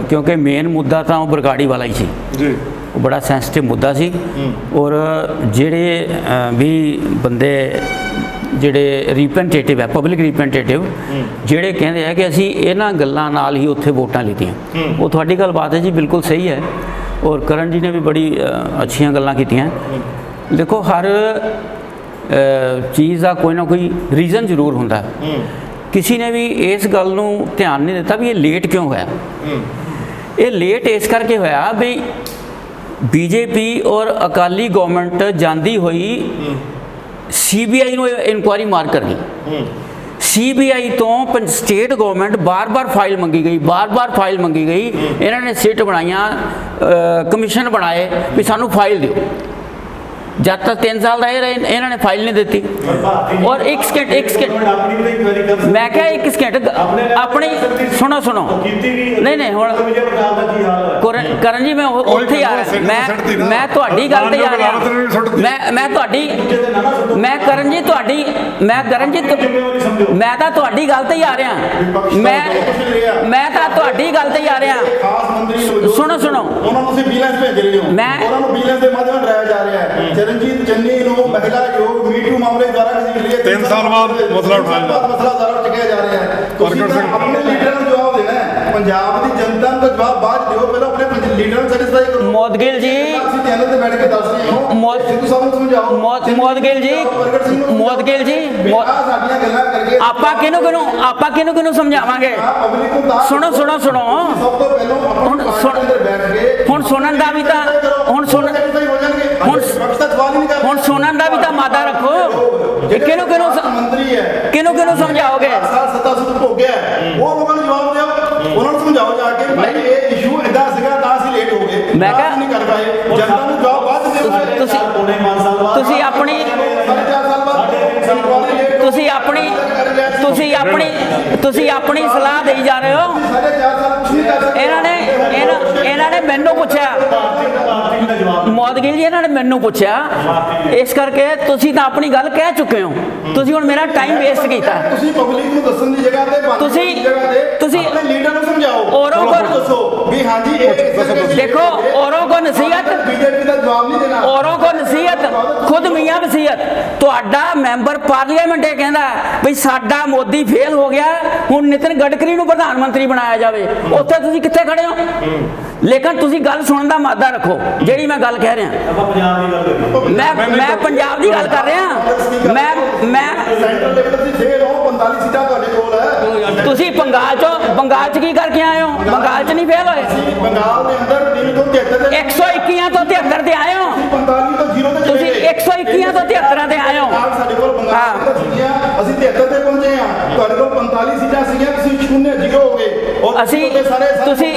ਕਿਉਂਕਿ ਮੇਨ ਮੁੱਦਾ ਤਾਂ ਉਹ ਬਰਗਾੜੀ ਵਾਲਾ ਹੀ ਸੀ ਜੀ, ਉਹ ਬੜਾ ਸੈਂਸਿਟਿਵ ਮੁੱਦਾ ਸੀ, ਔਰ ਜਿਹੜੇ ਵੀ ਬੰਦੇ ਜਿਹੜੇ ਰਿਪਰੈਜ਼ੈਂਟੇਟਿਵ ਹੈ, ਪਬਲਿਕ ਰਿਪਰੈਜ਼ੈਂਟੇਟਿਵ, ਜਿਹੜੇ ਕਹਿੰਦੇ ਆ ਕਿ ਅਸੀਂ ਇਹਨਾਂ ਗੱਲਾਂ ਨਾਲ ਹੀ ਉੱਥੇ ਵੋਟਾਂ ਲਿੱਤੀਆਂ, ਉਹ ਤੁਹਾਡੀ ਗੱਲ ਬਾਤ ਹੈ ਜੀ, ਬਿਲਕੁਲ ਸਹੀ ਹੈ, ਔਰ ਕਰਨ ਜੀ ਨੇ ਵੀ ਬੜੀ ਅੱਛੀਆਂ ਗੱਲਾਂ ਕੀਤੀਆਂ। ਦੇਖੋ ਹਰ ਚੀਜ਼ ਦਾ ਕੋਈ ਨਾ ਕੋਈ ਰੀਜ਼ਨ ਜ਼ਰੂਰ ਹੁੰਦਾ, ਕਿਸੇ ਨੇ ਵੀ ਇਸ ਗੱਲ ਨੂੰ ਧਿਆਨ ਨਹੀਂ ਦਿੱਤਾ ਵੀ ਇਹ ਲੇਟ ਕਿਉਂ ਹੋਇਆ। ਇਹ ਲੇਟ ਇਸ ਕਰਕੇ ਹੋਇਆ ਵੀ ਬੀਜੇਪੀ ਔਰ ਅਕਾਲੀ ਗਵਰਨਮੈਂਟ ਜਾਂਦੀ ਹੋਈ CBI ਨੂੰ ਇਨਕੁਆਇਰੀ ਮਾਰ ਕਰ ਗਈ। CBI ਤੋਂ ਸਟੇਟ ਗਵਰਨਮੈਂਟ ਬਾਰ-ਬਾਰ ਫਾਈਲ ਮੰਗੀ ਗਈ, ਬਾਰ-ਬਾਰ ਫਾਈਲ ਮੰਗੀ ਗਈ, ਇਹਨਾਂ ਨੇ ਸਿੱਟ ਬਣਾਈਆਂ, ਕਮਿਸ਼ਨ ਬਣਾਏ ਵੀ ਸਾਨੂੰ ਫਾਈਲ ਦਿਓ, ਜਦ ਤੱਕ 3 ਸਾਲ ਰਹੇ ਇਹਨਾਂ ਨੇ ਫਾਈਲ ਨਹੀਂ ਦਿੱਤੀ। ਔਰ ਇੱਕ ਸਕਿੰਟ ਮੈਂ ਕਿਹਾ ਇੱਕ ਸਕਿੰਟ ਆਪਣੀ ਸੁਣੋ ਨਹੀਂ ਹੁਣ ਕਰਨ ਜੀ ਮੈਂ ਉੱਥੇ ਆ ਰਿਹਾ, ਮੈਂ ਤੁਹਾਡੀ ਗੱਲ ਤੇ ਆ ਰਿਹਾ, ਮੈਂ ਕਰਨ ਜੀ ਮੈਂ ਤਾਂ ਤੁਹਾਡੀ ਗੱਲ ਤੇ ਹੀ ਆ ਰਿਹਾ, ਮੈਂ ਤਾਂ ਤੁਹਾਡੀ ਗੱਲ ਤੇ ਹੀ ਆ ਰਿਹਾ। ਸੁਣੋ ਉਹਨਾਂ ਨੂੰ ਤੁਸੀਂ ਵਿਜੀਲੈਂਸ ਭੇਜ ਰਹੇ ਹੋ, ਉਹਨਾਂ ਨੂੰ ਵਿਜੀਲੈਂਸ ਦੇ ਮਾਧਿਅਮ ਡਰਾਇਆ ਜਾ ਰਿਹਾ ਹੈ। ਚਰਨਜੀਤ ਚੰਨੀ ਨੂੰ ਮਹਿਲਾ ਯੋਗ ਮੀਟੂ ਮਾਮਲੇ ਦੁਆਰਾ ਕਿਸੇ ਲਈ 3 ਸਾਲ ਬਾਅਦ ਮਸਲਾ ਉਠਾਇਆ ਚੁੱਕਿਆ ਜਾ ਰਿਹਾ ਹੈ। ਤੁਸੀਂ ਆਪਣੇ ਲੀਡਰਾਂ ਨੂੰ ਜਵਾਬ ਦੇਣਾ ਹੈ, ਪੰਜਾਬ ਦੀ ਜਨਤਾ ਨੂੰ ਜਵਾਬ ਬਾਅਦ ਦਿਓ, ਪਹਿਲਾਂ ਆਪਣੇ ਲੀਡਰਾਂ ਨੂੰ ਸੈਟੀਸਫਾਈ ਕਰੋ। ਮੋਦਗਿਲ ਜੀ ਅਸੀਂ ਚੈਨਲ ਤੇ ਬੈਠ ਕੇ ਦੱਸ ਰਹੇ ਹਾਂ, ਸਿੱਧੂ ਸਾਹਿਬ ਨੂੰ ਸਮਝਾਓ। ਮੋਦਗਿਲ ਜੀ ਸਾਡੀਆਂ ਗੱਲਾਂ ਕਰਕੇ ਆਪਾਂ ਕਿਹਨੂੰ ਸਮਝਾਵਾਂਗੇ। ਸੁਣੋ ਸਭ ਤੋਂ ਪਹਿਲਾਂ ਆਪਣੇ ਪਾਰਟੀ ਅੰਦਰ ਬੈਠ ਕੇ ਹੁਣ ਸੁਣਨ ਦਾ ਵੀ ਤਾਂ ਹੁਣ ਸੁਣਨ ਦਾ ਵੀ ਤਾਂ ਮਾਦਾ ਰੱਖੋ। ਕਿਹਨੂੰ ਸਮਝਾਓਗੇ? ਸੱਤਾ ਸੁੱਤ ਭੋਗਿਆ ਉਹ ਲੋਕਾਂ ਨੂੰ ਜਵਾਬ ਦਿਓ, ਉਹਨਾਂ ਨੂੰ ਸਮਝਾਓ ਜਾ ਕੇ ਭਾਈ ਇਹ ਇਸ਼ੂ ਇਦਾਂ ਸੀਗਾ ਤਾਂ ਅਸੀਂ ਲੇਟ ਹੋ ਗਏ, ਮੈਂ ਕਿਹਾ ਨਹੀਂ ਕਰ ਪਾਏ, ਜਨਤਾ ਨੂੰ ਜਵਾਬ ਬਾਅਦ ਦਿਓ। ਤੁਸੀਂ ਆਪਣੀ ਸਲਾਹ ਦੇਈ ਜਾ ਰਹੇ ਹੋ। ਇਹਨਾਂ ਨੇ ਮੈਨੂੰ ਪੁੱਛਿਆ, ਮੋਦਗਿਲ ਜੀ ਇਹਨਾਂ ਨੇ ਮੈਨੂੰ ਪੁੱਛਿਆ, ਇਸ ਕਰਕੇ ਤੁਸੀਂ ਤਾਂ ਆਪਣੀ ਗੱਲ ਕਹਿ ਚੁੱਕੇ ਹੋ, ਤੁਸੀਂ ਹੁਣ ਮੇਰਾ ਟਾਈਮ ਵੇਸਟ ਕੀਤਾ। ਤੁਸੀਂ ਪਬਲਿਕ ਨੂੰ ਦੱਸਣ ਦੀ ਜਗ੍ਹਾ ਤੇ ਤੁਸੀਂ ਆਪਣੇ ਲੀਡਰ ਨੂੰ ਸਮਝਾਓ, ਔਰੋਂ ਕੋ ਦੱਸੋ ਵੀ ਹਾਂਜੀ ਇਹ ਦੇਖੋ, ਔਰੋਂ ਕੋ ਨਸੀਹਤ, ਬੀਜੇਪੀ ਦਾ ਜਵਾਬ ਨਹੀਂ ਦੇਣਾ, ਔਰੋਂ ਕੋ ਨਸੀਹਤ, ਖੁਦ ਮੀਆਂ ਵਸੀਅਤ। ਤੁਹਾਡਾ ਮੈਂਬਰ ਪਾਰਲੀਮੈਂਟ ਇਹ ਕਹਿੰਦਾ ਵੀ ਸਾਡਾ ਮੋਦੀ ਫੇਲ ਹੋ ਗਿਆ, ਹੁਣ ਨਿਤਿਨ ਗਡਕਰੀ ਨੂੰ ਪ੍ਰਧਾਨ ਮੰਤਰੀ ਬਣਾਇਆ ਜਾਵੇ, ਉੱਥੇ ਤੁਸੀਂ ਕਿੱਥੇ ਖੜੇ ਹੋ? ਲੇਕਿਨ ਤੁਸੀਂ ਗੱਲ ਸੁਣਨ ਦਾ ਮਾਦਾ ਰੱਖੋ, ਜਿਹੜੀ ਮੈਂ ਗੱਲ ਕਹਿ ਰਿਹਾ। ਮੈਂ ਪੰਜਾਬ ਦੀ ਗੱਲ ਕਰ ਰਿਹਾ। ਮੈਂ ਸੈਂਟਰਲ ਲੈਵਲ ਤੇ ਫੇਲ ਹੋ, 45 ਸੀਟਾਂ ਤੁਹਾਡੇ ਕੋਲ ਹੈ। ਤੁਸੀਂ ਬੰਗਾਲ ਚ ਕੀ ਕਰਕੇ ਆਏ ਹੋ? ਬੰਗਾਲ ਚ ਨਹੀਂ ਫੇਲ ਹੋਏ। ਬੰਗਾਲ ਦੇ ਅੰਦਰ 3 ਤੋਂ 73 121 ਤੋਂ 73 ਤੇ ਆਏ ਹੋ। 45 ਤੋਂ 0 ਤੇ ਤੁਸੀਂ 121 ਤੋਂ 73 ਤੇ ਆਏ ਹੋ। ਸਾਡੇ ਕੋਲ ਬੰਗਾਲ ਦੀਆਂ ਅਸੀਂ 73 ਤੇ ਤੁਹਾਡੇ ਕੋਲ 45 ਸੀਟਾਂ ਸੀਗੀਆਂ, ਤੁਸੀਂ 0 ਹੋ ਗਏ। ਔਰ ਅਸੀਂ ਤੁਹਾਡੇ ਸਾਰੇ ਤੁਸੀਂ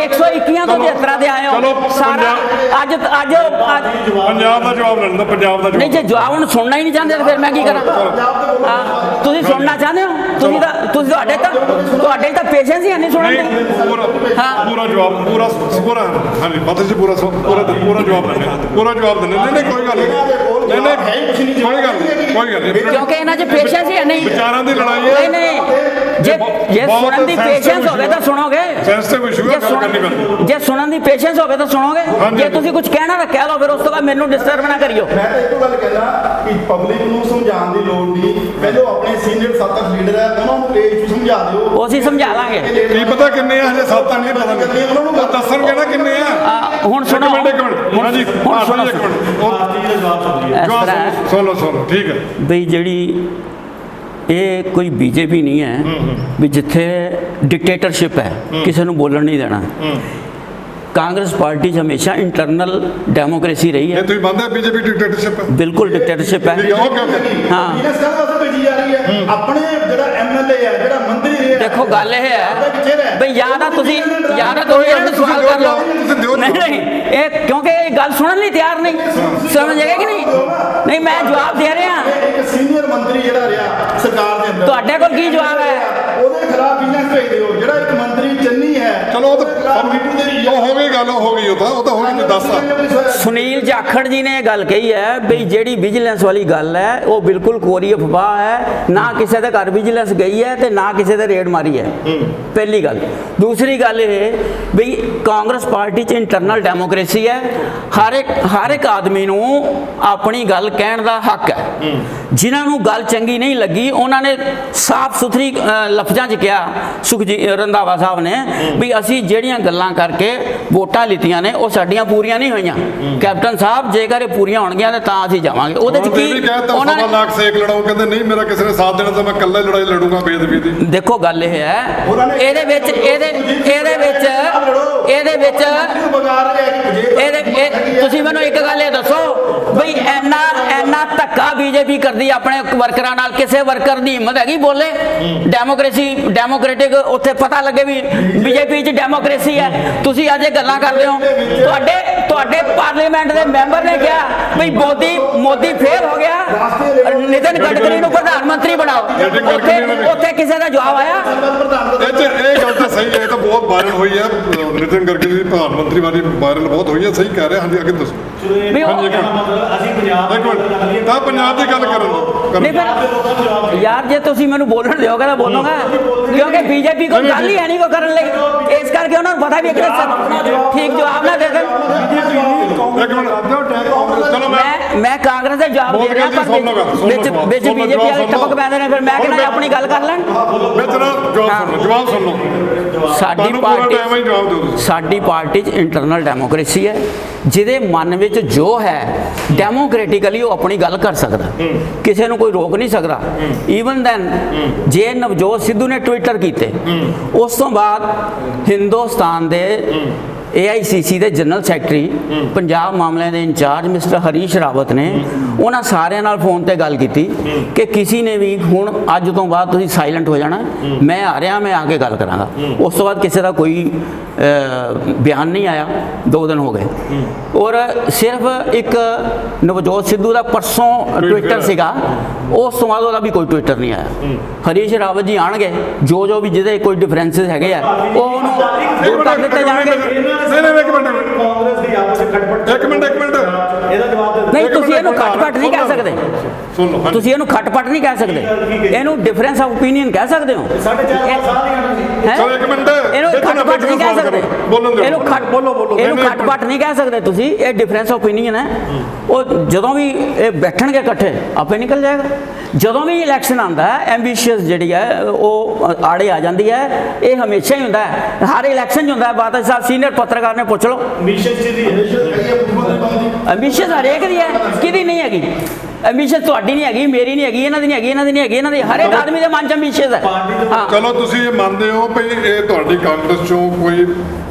121 ਤੋਂ 73 ਦੇ ਆਏ ਚਲੋ, ਹੋ ਸਾਰਾ ਅੱਜ ਪੰਜਾਬ ਦਾ ਜਵਾਬ ਲੈਣਾ, ਪੰਜਾਬ ਦਾ ਨਹੀਂ, ਜੇ ਜਵਾਬ ਹੁਣ ਸੁਣਨਾ ਹੀ ਨਹੀਂ ਚਾਹੁੰਦੇ ਤਾਂ ਫਿਰ ਮੈਂ ਕੀ ਕਰਾਂ? ਹਾਂ, ਤੁਸੀਂ ਸੁਣਨਾ ਚਾਹੁੰਦੇ ਹੋ? ਤੁਸੀਂ ਤੁਹਾਡੇ ਤਾਂ ਪੇਸ਼ੈਂਸ ਹੀ ਨਹੀਂ ਸੁਣਨ ਦੇ। ਪੂਰਾ ਜਵਾਬ ਹਾਂਜੀ ਪਤਾ ਜੀ ਪੂਰਾ ਜਵਾਬ ਦਿੰਦੇ ਨਹੀਂ ਕੋਈ ਗੱਲ ਨਹੀਂ ਕੋਈ ਗੱਲ ਨਹੀਂ ਕਿਉਂਕਿ ਇਹਨਾਂ 'ਚ ਪੇਸ਼ੈਂਸ ਹੀ ਨਹੀਂ। ਵਿਚਾਰਾਂ ਦੀ ਲੜਾਈ ਹੈ। ਨਹੀਂ ਜੇ ਸੁਣਨ ਦੀ ਪੇਸ਼ੈਂਸ ਹੋਵੇ ਤਾਂ ਸੁਣੋਗੇ। ਸੈਂਸਿਟਿਵ ਇਸ਼ੂ ਹੈ, ਗੱਲ ਕਰਨੀ ਪੈਂਦੀ। ਜੇ ਸੁਣਨ ਦੀ ਪੇਸ਼ੈਂਸ ਹੋਵੇ ਤਾਂ ਸੁਣੋਗੇ। ਜੇ ਤੁਸੀਂ ਕੁਝ ਕਹਿਣਾ ਤਾਂ ਕਹਿ ਲਓ, ਫਿਰ ਉਸ ਤੋਂ ਬਾਅਦ ਮੈਨੂੰ ਡਿਸਟਰਬ ਨਾ ਕਰਿਓ। ਮੈਂ ਤਾਂ ਇੱਕੋ ਗੱਲ ਕਹਿਣਾ ਕਿ ਪਬਲਿਕ ਨੂੰ ਸਮਝਾਉਣ ਦੀ ਲੋੜ ਨਹੀਂ। ਪਹਿਲਾਂ ਆਪਣੇ ਸੀਨੀਅਰ 7 ਲੀਡਰ ਹੈ, ਉਹਨਾਂ ਨੂੰ ਇਹ ਸਮਝਾ ਦਿਓ। ਉਹ ਅਸੀਂ ਸਮਝਾ ਲਾਂਗੇ। ਕੀ ਪਤਾ ਕਿੰਨੇ ਆ, ਹਜੇ 7 ਨਹੀਂ ਪਤਾ ਉਹਨਾਂ ਨੂੰ ਦੱਸਣਗੇ ਨਾ ਕਿੰਨੇ ਆ। ਹੁਣ ਸੁਣੋ, ਹਾਂਜੀ ਹੁਣ ਸੁਣੋ, ਇੱਕ ਮਿੰਟ ਪਾਰਟੀ ਦਾ ਜਵਾਬ ਸਮਝੀਏ। ਇਸ ਤਰ੍ਹਾਂ ਹੈ ਸੁਣੋ ਠੀਕ ਹੈ ਬਈ, ਜਿਹੜੀ ਇਹ ਕੋਈ ਬੀਜੇਪੀ ਨਹੀਂ ਹੈ ਵੀ ਜਿੱਥੇ ਡਿਕਟੇਟਰਸ਼ਿਪ ਹੈ, ਕਿਸੇ ਨੂੰ ਬੋਲਣ ਨਹੀਂ ਦੇਣਾ। ਕਾਂਗਰਸ ਪਾਰਟੀ 'ਚ ਹਮੇਸ਼ਾ ਇੰਟਰਨਲ ਡੈਮੋਕ੍ਰੇਸੀ ਰਹੀ ਹੈ। ਇਹ ਤੁਸੀਂ ਮੰਨਦੇ ਬੀਜੇਪੀ ਡਿਕਟੇਟਰਸ਼ਿਪ ਹੈ? ਬਿਲਕੁਲ ਡਿਕਟੇਟਰਸ਼ਿਪ ਹੈ। ਹਾਂ, ਬਿਜ਼ਨਸ ਕਾਹਦੇ ਵਾਸਤੇ ਭੇਜੀ ਜਾ ਰਹੀ ਹੈ? ਆਪਣੇ ਜਿਹੜਾ ਐਮਐਲਏ ਹੈ, ਜਿਹੜਾ ਮੰਤਰੀ ਰਿਹਾ, ਦੇਖੋ ਗੱਲ ਇਹ ਹੈ ਬਈ ਜਾਂ ਤਾਂ ਤੁਸੀਂ ਇਹਨੂੰ ਸਵਾਲ ਕਰ ਲਓ। ਨਹੀਂ, ਇਹ ਕਿਉਂਕਿ ਇਹ ਗੱਲ ਸੁਣਨ ਲਈ ਤਿਆਰ ਨਹੀਂ, ਸਮਝ ਗਏ ਕਿ ਨਹੀਂ? ਮੈਂ ਜਵਾਬ ਦੇ ਰਿਹਾ। ਇੱਕ ਸੀਨੀਅਰ ਮੰਤਰੀ ਜਿਹੜਾ ਰਿਹਾ ਸਰਕਾਰ ਦੇ ਅੰਦਰ, ਤੁਹਾਡੇ ਕੋਲ ਕੀ ਜਵਾਬ ਹੈ? ਉਹਦੇ ਖਿਲਾਫ ਬਿਜ਼ਨਸ ਭੇਜ ਦਿਓ। ਜਿਹੜਾ ਇੱਕ ਮੰਤਰੀ ਚੰਨੀ ਹੈ, ਚਲੋ ਉਹ ਤਾਂ ਹੋ ਗਈ ਗੱਲ, ਹੋ ਗਈ ਉਹ ਤਾਂ ਹੋ ਗਈ। ਦੱਸ ਸੁਨੀਲ ਜਾਖੜ ਜੀ ਨੇ ਇਹ ਗੱਲ ਕਹੀ ਹੈ ਬਈ ਜਿਹੜੀ ਵਿਜੀਲੈਂਸ ਵਾਲੀ ਗੱਲ ਹੈ ਉਹ ਬਿਲਕੁਲ ਕੋਰੀ ਅਫਵਾਹ ਹੈ। ਨਾ ਕਿਸੇ ਦੇ ਘਰ ਵਿਜੀਲੈਂਸ ਗਈ ਹੈ ਤੇ ਨਾ ਕਿਸੇ ਦੇ ਰੇਡ ਮਾਰੀ ਹੈ, ਪਹਿਲੀ ਗੱਲ। ਦੂਸਰੀ ਗੱਲ ਇਹ ਬਈ ਕਾਂਗਰਸ ਪਾਰਟੀ 'ਚ ਇੰਟਰਨਲ ਡੈਮੋਕ੍ਰੇਸੀ ਹੈ। ਹਰ ਇੱਕ ਆਦਮੀ ਨੂੰ ਆਪਣੀ ਗੱਲ ਕਹਿਣ ਦਾ ਹੱਕ ਹੈ। ਜਿਨ੍ਹਾਂ ਨੂੰ ਗੱਲ ਚੰਗੀ ਨਹੀਂ ਲੱਗੀ ਉਹਨਾਂ ਨੇ ਸਾਫ਼ ਸੁਥਰੀ ਲਫ਼ਜ਼ਾਂ 'ਚ ਕਿਹਾ, ਸੁਖਜੀਤ ਰੰਧਾਵਾ ਸਾਹਿਬ ਨੇ, ਵੀ ਅਸੀਂ ਜਿਹੜੀਆਂ ਗੱਲਾਂ ਕਰਕੇ ਵੋਟਾਂ ਲਿੱਤੀਆਂ ਨੇ ਉਹ ਸਾਡੀਆਂ ਪੂਰੀਆਂ ਨਹੀਂ ਹੋਈਆਂ। ਕੈਪਟਨ ਸਾਹਿਬ, ਜੇਕਰ ਇਹ ਪੂਰੀਆਂ ਹੋਣਗੀਆਂ ਤਾਂ ਅਸੀਂ ਜਾਵਾਂਗੇ। ਉਹਦੇ 'ਚ ਕੀ ਉਹਨਾਂ ਨੇ ਲੱਖ ਸੇਕ ਲੜਾਓ, ਕਹਿੰਦੇ ਨਹੀਂ ਮੇਰਾ ਕਿਸੇ ਨੇ ਸਾਥ ਦੇਣਾ ਤਾਂ ਮੈਂ ਇਕੱਲਾ ਲੜਾਈ ਲੜੂੰਗਾ ਬੇਅਦਬੀ ਦੀ। ਦੇਖੋ ਗੱਲ ਇਹ ਹੈ, ਇਹਦੇ ਵਿੱਚ ਤੁਸੀਂ ਮੈਨੂੰ ਇੱਕ ਗੱਲ ਇਹ ਦੱਸੋ ਬਈ ਇੰਨਾ ਧੱਕਾ ਬੀਜੇਪੀ ਕਰਦੀ ਆਪਣੇ ਵਰਕਰਾਂ ਨਾਲ, ਕਿਸੇ ਵਰਕਰ ਦੀ ਹਿੰਮਤ ਹੈਗੀ ਬੋਲੇ? ਡੈਮੋਕ੍ਰੈਟਿਕ ਉੱਥੇ ਪਤਾ ਲੱਗੇ ਵੀ ਬੀਜੇਪੀ 'ਚ ਡੈਮੋਕ੍ਰੇਸੀ ਹੈ। ਤੁਸੀਂ ਅੱਜ ਇਹ ਗੱਲਾਂ ਕਰਦੇ ਹੋ। ਤੁਹਾਡੇ ਪਾਰਲੀਮੈਂਟ ਦੇ ਮੈਂਬਰ ਨੇ ਕਿਹਾ ਬਈ ਮੋਦੀ ਫੇਲ ਹੋ ਗਿਆ, ਨਿਤਿਨ ਗਡਕਰੀ ਨੂੰ ਪ੍ਰਧਾਨ ਮੰਤਰੀ ਬਣਾਓ। ਉੱਥੇ ਕਿਸੇ ਦਾ ਜਵਾਬ ਆਇਆ? ਇਹ ਗੱਲ ਤਾਂ ਸਹੀ ਹੈ, ਇਹ ਤਾਂ ਬਹੁਤ ਵਾਇਰਲ ਹੋਈ ਹੈ। ਨਿਤਿਨ ਗਡਕਰੀ ਦੀ ਪ੍ਰਧਾਨ ਮੰਤਰੀ ਵਾਲੀ ਵਾਇਰਲ ਬਹੁਤ ਹੋਈ ਹੈ। ਸਹੀ ਕਹਿ ਰਹੇ। ਹਾਂਜੀ ਅੱਗੇ ਦੱਸੋ। ਅਸੀਂ ਪੰਜਾਬ ਦੀ ਗੱਲ ਕਰਨ ਯਾਰ, ਜੇ ਤੁਸੀਂ ਮੈਨੂੰ ਬੋਲਣ ਦਿਓਗੇ ਤਾਂ ਬੋਲੂਗਾ, ਕਿਉਂਕਿ ਬੀਜੇਪੀ ਕੋਲ ਗੱਲ ਹੀ ਹੈ ਨਹੀਂ ਕੋ ਕਰਨ ਲਈ। ਇਸ ਕਰਕੇ ਉਹਨਾਂ ਨੂੰ ਪਤਾ ਵੀ ਠੀਕ ਜਵਾਬ ਨਾ ਦੇ ਦੇਣ। ਮੈਂ ਕਾਂਗਰਸ ਦਾ ਜਵਾਬ ਦੇ ਰਿਹਾ, ਪਰ ਵਿੱਚ ਬੀਜੇਪੀ ਵਾਲੇ ਟਪਕ ਪੈਂਦੇ ਨੇ। ਫਿਰ ਮੈਂ ਕਹਿੰਦਾ ਆਪਣੀ ਗੱਲ ਕਰ ਲੈਣ। ਜਵਾਬ ਸੁਣ ਲਓ। ਸਾਡੀ ਪਾਰਟੀ 'ਚ ਇੰਟਰਨਲ ਡੈਮੋਕ੍ਰੇਸੀ ਹੈ। ਜਿਹਦੇ ਮਨ ਵਿੱਚ ਜੋ ਹੈ ਡੈਮੋਕ੍ਰੈਟਿਕਲੀ ਉਹ ਆਪਣੀ ਗੱਲ ਕਰ ਸਕਦਾ, ਕਿਸੇ ਨੂੰ ਕੋਈ ਰੋਕ ਨਹੀਂ ਸਕਦਾ। ਈਵਨ ਦੈਨ ਜੇ ਨਵਜੋਤ ਸਿੱਧੂ ਨੇ ਟਵਿੱਟਰ ਕੀਤੇ, ਉਸ ਤੋਂ ਬਾਅਦ ਹਿੰਦੁਸਤਾਨ ਦੇ AICC ਦੇ ਜਨਰਲ ਸੈਕਟਰੀ, ਪੰਜਾਬ ਮਾਮਲਿਆਂ ਦੇ ਇੰਚਾਰਜ ਮਿਸਟਰ ਹਰੀਸ਼ ਰਾਵਤ ਨੇ ਉਹਨਾਂ ਸਾਰਿਆਂ ਨਾਲ ਫੋਨ ਤੇ ਗੱਲ ਕੀਤੀ ਕਿ ਕਿਸੇ ਨੇ ਵੀ ਹੁਣ ਅੱਜ ਤੋਂ ਬਾਅਦ ਤੁਸੀਂ ਸਾਇਲੈਂਟ ਹੋ ਜਾਣਾ, ਮੈਂ ਆ ਰਿਹਾ, ਮੈਂ ਆ ਕੇ ਗੱਲ ਕਰਾਂਗਾ। ਉਸ ਤੋਂ ਬਾਅਦ ਕਿਸੇ ਦਾ ਕੋਈ ਬਿਆਨ ਨਹੀਂ ਆਇਆ। 2 ਦਿਨ ਹੋ ਗਏ ਔਰ ਸਿਰਫ ਇੱਕ ਨਵਜੋਤ ਸਿੱਧੂ ਦਾ ਪਰਸੋਂ ਟਵਿੱਟਰ ਸੀਗਾ, ਉਸ ਤੋਂ ਬਾਅਦ ਉਹਦਾ ਵੀ ਕੋਈ ਟਵਿੱਟਰ ਨਹੀਂ ਆਇਆ। ਹਰੀਸ਼ ਰਾਵਤ ਜੀ ਆਣਗੇ, ਜੋ ਵੀ ਜਿਹਦੇ ਕੋਈ ਡਿਫਰੈਂਸਿਸ ਹੈਗੇ ਆ ਉਹ ਉਹਨੂੰ ਦੂਰ ਕਰ ਦਿੱਤੇ ਜਾਣਗੇ। ਕਾਂਗਰਸ ਦੀ ਆਪਸ ਵਿੱਚ ਖਟਪਟ। ਇੱਕ ਮਿੰਟ ਇਹਦਾ ਜਵਾਬ ਨਹੀਂ, ਤੁਸੀਂ ਇਹਨੂੰ ਖਟਪਟ ਨਹੀਂ ਕਹਿ ਸਕਦੇ। ਤੁਸੀਂ ਇਹਨੂੰ ਖਟਪਟ ਨਹੀਂ ਕਹਿ ਸਕਦੇ, ਇਹਨੂੰ ਡਿਫਰੈਂਸ ਆਫ ਓਪੀਨੀਅਨ ਕਹਿ ਸਕਦੇ ਹੋ। 4.5 ਸਾਲ ਚਲੋ ਇੱਕ ਮਿੰਟ, ਇਹਨੂੰ ਖਟਪਟ ਨਹੀਂ ਕਹਿ ਸਕਦੇ। ਇਹਨੂੰ ਖਟਪਟ ਨਹੀਂ ਕਹਿ ਸਕਦੇ ਤੁਸੀਂ। ਇਹ ਡਿਫਰੈਂਸ ਆਫ ਓਪੀਨੀਅਨ ਹੈ। ਉਹ ਜਦੋਂ ਵੀ ਇਹ ਬੈਠਣਗੇ ਇਕੱਠੇ ਆਪੇ ਨਿਕਲ ਜਾਏਗਾ। ਜਦੋਂ ਵੀ ਇਲੈਕਸ਼ਨ ਆਉਂਦਾ ਹੈ, ਐਂਬੀਸ਼ੀਅਸ ਜਿਹੜੀ ਹੈ ਉਹ ਆੜੇ ਆ ਜਾਂਦੀ ਹੈ। ਇਹ ਹਮੇਸ਼ਾ ਹੀ ਹੁੰਦਾ ਹੈ, ਹਰ ਇਲੈਕਸ਼ਨ 'ਚ ਹੁੰਦਾ ਹੈ। ਬਾਦਲ ਸਾਹਿਬ ਸੀਨੀਅਰ ਪੱਤਰਕਾਰ ਨੇ ਪੁੱਛ ਲਓ। ਐਂਬੀਸ਼ੀਅਸ ਐਂਬੀਸ਼ੀਅਸ ਹਰੇਕ ਦੀ ਹੈ, ਕਿਹਦੀ ਨਹੀਂ ਹੈਗੀ। ਐਂਬੀਸ਼ਨ ਤੁਹਾਡੀ ਨਹੀਂ ਹੈਗੀ, ਮੇਰੀ ਨਹੀਂ ਹੈਗੀ, ਇਹਨਾਂ ਦੀ ਨਹੀਂ ਹੈਗੀ, ਇਹਨਾਂ ਦੀ ਨਹੀਂ ਹੈਗੀ, ਇਹਨਾਂ ਦੀ ਹਰ ਇੱਕ ਆਦਮੀ ਦੇ ਮਨ 'ਚ ਐਂਬੀਸ਼ਨ ਹੈ। ਹਾਂ ਚਲੋ ਤੁਸੀਂ ਇਹ ਮੰਨਦੇ ਹੋ ਵੀ ਇਹ ਤੁਹਾਡੀ ਕਾਂਗਰਸ ਚੋਂ ਕੋਈ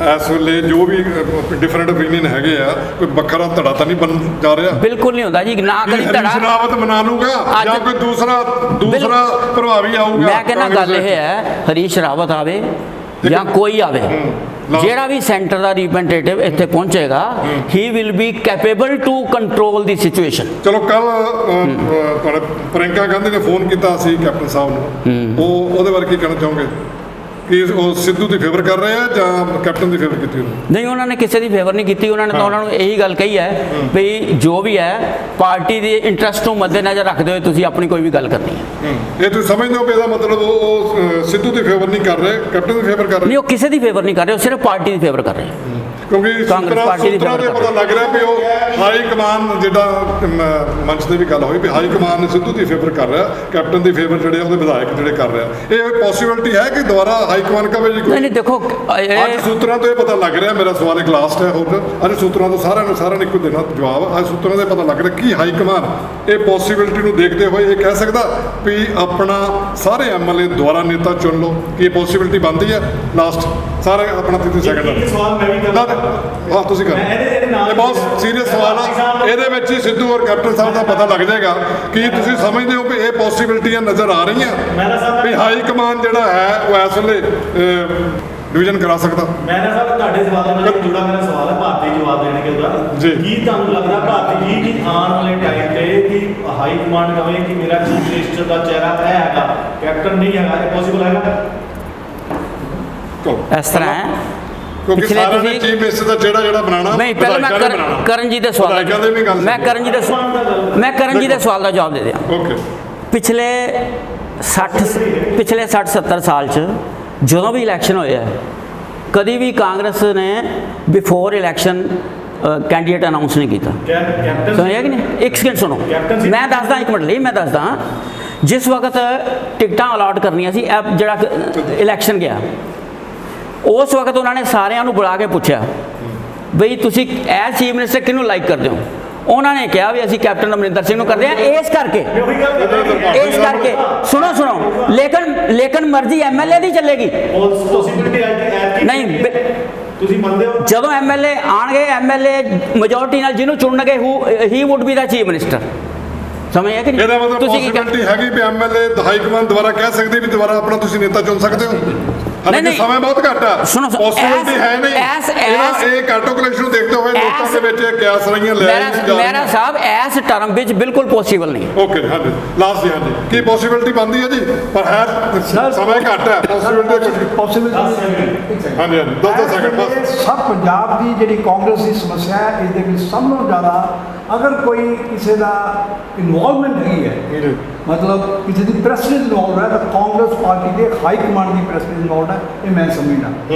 ਇਸ ਵੇਲੇ ਜੋ ਵੀ ਡਿਫਰੈਂਟ ਓਪੀਨੀਅਨ ਹੈਗੇ ਆ, ਕੋਈ ਵੱਖਰਾ ਧੜਾ ਤਾਂ ਨਹੀਂ ਬਣ ਜਾ ਰਿਹਾ? ਬਿਲਕੁਲ ਨਹੀਂ ਹੁੰਦਾ ਜੀ, ਨਾ ਕਦੀ ਧੜਾ। ਹਰੀਸ਼ ਰਾਵਤ ਮਨਾ ਲੂਗਾ ਜਾਂ ਕੋਈ ਦੂਸਰਾ ਪ੍ਰਭਾਵੀ ਆਊਗਾ? ਮੈਂ ਕਹਿੰਦਾ ਗੱਲ ਇਹ ਹੈ, ਹਰੀਸ਼ ਰਾਵਤ ਆਵੇ ਜਾਂ ਕੋਈ ਆਵੇ, ਜਿਹੜਾ ਵੀ ਸੈਂਟਰ ਦਾ ਰਿਪਰੈਜ਼ੈਂਟੇਟਿਵ ਇੱਥੇ ਪਹੁੰਚੇਗਾ, he will be capable to control the situation. ਚਲੋ ਕੱਲ ਪ੍ਰਿੰਕਾ ਗਾਂਧੀ ਨੇ ਫੋਨ ਕੀਤਾ ਸੀ ਕੈਪਟਨ ਸਾਹਿਬ ਨੂੰ, ਉਹਦੇ ਬਾਰੇ ਕੀ ਕਹਿਣਾ ਚਾਹੋਗੇ? ਕਿ ਉਹ ਸਿੱਧੂ ਦੀ ਫੇਵਰ ਕਰ ਰਹੇ ਆ ਜਾਂ ਕੈਪਟਨ ਦੀ ਫੇਵਰ ਕੀਤੀ ਉਹਨੇ? ਨਹੀਂ, ਉਹਨਾਂ ਨੇ ਕਿਸੇ ਦੀ ਫੇਵਰ ਨਹੀਂ ਕੀਤੀ, ਉਹਨਾਂ ਨੇ ਤਾਂ ਉਹਨਾਂ ਨੂੰ ਇਹੀ ਗੱਲ ਕਹੀ ਹੈ ਵੀ ਜੋ ਵੀ ਹੈ ਪਾਰਟੀ ਦੇ ਇੰਟਰਸਟ ਨੂੰ ਮੱਦੇਨਜ਼ਰ ਰੱਖਦੇ ਹੋਏ ਤੁਸੀਂ ਆਪਣੀ ਕੋਈ ਵੀ ਗੱਲ ਕਰਨੀ ਹੈ। ਇਹ ਤੁਸੀਂ ਸਮਝਦੇ ਹੋ ਕਿ ਇਹਦਾ ਮਤਲਬ ਉਹ ਸਿੱਧੂ ਦੀ ਫੇਵਰ ਨਹੀਂ ਕਰ ਰਹੇ, ਕੈਪਟਨ ਦੀ ਫੇਵਰ ਕਰ ਰਹੇ? ਨਹੀਂ, ਉਹ ਕਿਸੇ ਦੀ ਫੇਵਰ ਨਹੀਂ ਕਰ ਰਹੇ, ਉਹ ਸਿਰਫ ਪਾਰਟੀ ਦੀ ਫੇਵਰ ਕਰ ਰਹੇ। ਕਿਉਂਕਿ ਕਾਂਗਰਸ ਪਾਰਟੀ ਦੀ ਸੂਤਰਾਂ ਦੇ ਪਤਾ ਲੱਗ ਰਿਹਾ ਵੀ ਉਹ ਹਾਈ ਕਮਾਨ, ਜਿਹੜਾ ਮੰਚ ਤੇ ਵੀ ਗੱਲ ਹੋਈ ਵੀ ਹਾਈ ਕਮਾਨ ਨੇ ਸਿੱਧੂ ਦੀ ਫੇਵਰ ਕਰ ਰਿਹਾ, ਕੈਪਟਨ ਦੀ ਫੇਵਰ ਜਿਹੜੇ ਉਹਦੇ ਵਿਧਾਇਕ ਜਿਹੜੇ ਕਰ ਰਿਹਾ। ਇਹ ਪੋਸੀਬਿਲਿਟੀ ਹੈ ਕਿ ਦੁਬਾਰਾ ਹਾਈ ਕਮਾਨ ਕਵੇ ਜੀ? ਨਹੀਂ ਦੇਖੋ, ਅੱਜ ਸੂਤਰਾਂ ਤੋਂ ਇਹ ਪਤਾ ਲੱਗ ਰਿਹਾ, ਮੇਰਾ ਸਵਾਲ ਇੱਕ ਲਾਸਟ ਹੈ ਹੋਰ, ਅੱਜ ਸੂਤਰਾਂ ਤੋਂ ਸਾਰਿਆਂ ਨੇ ਇੱਕੋ ਦੇਣਾ ਜਵਾਬ। ਅੱਜ ਸੂਤਰਾਂ ਦੇ ਪਤਾ ਲੱਗ ਰਿਹਾ ਕਿ ਹਾਈ ਕਮਾਨ ਇਹ ਪੋਸੀਬਿਲਿਟੀ ਨੂੰ ਦੇਖਦੇ ਹੋਏ ਇਹ ਕਹਿ ਸਕਦਾ ਵੀ ਆਪਣਾ ਸਾਰੇ ਐਮਐਲਏ ਦੁਆਰਾ ਨੇਤਾ ਚੁਣ ਲਓ, ਕਿ ਇਹ ਪੋਸੀਬਿਲਿਟੀ ਬਣਦੀ ਹੈ? ਲਾਸਟ ਸਾਰੇ ਆਪਣਾ 30 ਸੈਕਿੰਡ ਇੱਕ ਸਵਾਲ ਮੈਂ ਵੀ ਕਰਦਾ। ਹਾਂ ਤੁਸੀਂ ਕਰ। ਇਹ ਬਹੁਤ ਸੀਰੀਅਸ ਸਵਾਲ ਆ, ਇਹਦੇ ਵਿੱਚ ਹੀ ਸਿੱਧੂ ਔਰ ਕੈਪਟਨ ਸਾਹਿਬ ਦਾ ਪਤਾ ਲੱਗ ਜਾਏਗਾ ਕਿ ਤੁਸੀਂ ਸਮਝਦੇ ਹੋ ਕਿ ਇਹ ਪੋਸੀਬਿਲਿਟੀਆਂ ਨਜ਼ਰ ਆ ਰਹੀਆਂ ਵੀ ਹਾਈ ਕਮਾਨ ਜਿਹੜਾ ਹੈ ਉਹ ਇਸ ਵੇਲੇ ਡਿਵੀਜ਼ਨ ਕਰਾ ਸਕਦਾ? ਮੈਂ ਨਾ ਸਾਹਿਬ ਤੁਹਾਡੇ ਸਵਾਲ ਨਾਲ ਜੁੜਾ ਮੇਰਾ ਸਵਾਲ ਹੈ, ਭਾਰਤੀ ਜਵਾਬ ਦੇਣਗੇ ਉਹਦਾ। ਜੀ। ਕੀ ਤੁਹਾਨੂੰ ਲੱਗਦਾ ਭਾਰਤੀ ਜੀ ਕਿ ਆਉਣ ਵਾਲੇ ਟਾਈਮ ਤੇ ਕਿ ਹਾਈ ਕਮਾਂਡ ਕਵੇ ਕਿ ਮੇਰਾ ਚੀਫ ਮਿਨਿਸਟਰ ਦਾ ਚਿਹਰਾ ਇਹ ਹੈਗਾ, ਕੈਪਟਨ ਨਹੀਂ ਹੈਗਾ, ਇਹ ਪੋਸੀਬਲ ਹੈਗਾ? ਇਸ ਤਰ੍ਹਾਂ ਹੈ, ਕਿਉਂਕਿ ਪਿਛਲੇ ਸਾਰਿਆਂ ਨੇ ਤੁਸੀਂ- ਚੀਫ ਮਿਨਿਸਟਰ ਦਾ ਜਿਹੜਾ ਬਣਾਉਣਾ, ਨਹੀਂ ਪਹਿਲਾਂ ਮੈਂ ਕਰਨਜੀਤ ਦੇ ਸਵਾਲ ਵਿਧਾਇਕਾਂ ਦੇ ਵੀ ਗੱਲ ਮੈਂ ਕਰਨਜੀਤ ਦੇ ਸਵਾਲ ਦਾ ਜਵਾਬ ਦੇ ਦਿਆਂ। ਓਕੇ। ਪਿਛਲੇ 60-70 ਸਾਲ 'ਚ ਜਦੋਂ ਵੀ ਇਲੈਕਸ਼ਨ ਹੋਇਆ ਹੈ, ਕਦੀ ਵੀ ਕਾਂਗਰਸ ਨੇ ਬਿਫੋਰ ਇਲੈਕਸ਼ਨ ਕੈਂਡੀਡੇਟ ਅਨਾਉਂਸ ਨਹੀਂ ਕੀਤਾ। ਸੁਣਿਆ ਕਿ ਨਹੀਂ? ਇੱਕ ਸਕਿੰਟ ਸੁਣੋ, ਮੈਂ ਦੱਸਦਾ, ਇੱਕ ਮਿੰਟ ਲਈ ਮੈਂ ਦੱਸਦਾ। ਜਿਸ ਵਕਤ ਟਿਕਟਾਂ ਅਲਾਟ ਕਰਨੀਆਂ ਸੀ, ਜਿਹੜਾ ਇਲੈਕਸ਼ਨ ਗਿਆ, ਉਸ ਵਕਤ ਉਹਨਾਂ ਨੇ ਸਾਰਿਆਂ ਨੂੰ ਬੁਲਾ ਕੇ ਪੁੱਛਿਆ ਬਈ ਤੁਸੀਂ ਐਜ਼ ਚੀਫ ਮਿਨਿਸਟਰ ਕਿਹਨੂੰ ਲਾਈਕ ਕਰਦੇ ਹੋ? ਉਹਨਾਂ ਨੇ ਕਿਹਾ ਵੀ ਅਸੀਂ ਕੈਪਟਨ ਅਮਰਿੰਦਰ ਸਿੰਘ ਨੂੰ ਕਰਦੇ ਹਾਂ। ਇਸ ਕਰਕੇ ਸੁਣੋ ਲੇਕਿਨ ਮਰਜ਼ੀ ਐਮਐਲਏ ਦੀ ਚੱਲੇਗੀ। ਨਹੀਂ, ਤੁਸੀਂ ਮੰਨਦੇ ਹੋ? ਜਦੋਂ ਐਮਐਲਏ ਆਣਗੇ, ਐਮਐਲਏ ਮੈਜੋਰਟੀ ਨਾਲ ਜਿਹਨੂੰ ਚੁਣਨਗੇ he would be the chief minister. ਸਮਝ ਆ ਕਿ ਨਹੀਂ? ਇਹਦਾ ਮਤਲਬ ਪੋਸੀਬਿਲਿਟੀ ਹੈਗੀ ਵੀ ਐਮਐਲਏ ਹਾਈ ਕਮਾਨ ਦੁਬਾਰਾ ਕਹਿ ਸਕਦੀ ਵੀ ਦੁਬਾਰਾ ਆਪਣਾ ਤੁਸੀਂ ਨੇਤਾ ਚੁਣ ਸਕਦੇ ਹੋ? नहीं समय बहुत घट है, सुनो पॉसिबिलिटी है नहीं। ये कैलकुलेशन देखते हुए लोगों के ਵਿੱਚ ਕਿਆਸ ਰਹੀਆਂ ਲੈ ਮੇਰਾ ਸਾਹਿਬ ਇਸ ਟਰਮ ਵਿੱਚ ਬਿਲਕੁਲ ਪੋਸੀਬਲ ਨਹੀਂ। ਓਕੇ, ਹਾਂਜੀ ਲਾਸਟ ਜੀ, ਹਾਂਜੀ ਕੀ ਪੋਸੀਬਿਲਿਟੀ ਬਣਦੀ ਹੈ ਜੀ? ਪਰ ਹੈ ਸਮਾਂ ਘੱਟ ਹੈ, ਪੋਸੀਬਿਲਿਟੀ ਹਾਂਜੀ 10 ਸੈਕਿੰਡ ਬਸ। ਸਭ ਪੰਜਾਬ ਦੀ ਜਿਹੜੀ ਕਾਂਗਰਸ ਦੀ ਸਮੱਸਿਆ ਹੈ, ਇਹਦੇ ਵਿੱਚ ਸਭ ਤੋਂ ਜ਼ਿਆਦਾ ਅਗਰ ਕੋਈ ਕਿਸੇ ਦਾ ਇਨਵੋਲਵਮੈਂਟ ਹੈਗੀ ਹੈ, ਮਤਲਬ ਕਿਸੇ ਦੀ ਪ੍ਰੈਸਿਡੈਂਟ ਇਨਵੋਲਵ ਹੈ, ਤਾਂ ਕਾਂਗਰਸ ਪਾਰਟੀ ਦੇ ਹਾਈ ਕਮਾਂਡ ਦੀ ਪ੍ਰੈਸਿਡੈਂਟ ਇਨਵੋਲਵ ਹੈ, ਇਹ ਮੈਂ ਸਮਝਦਾ।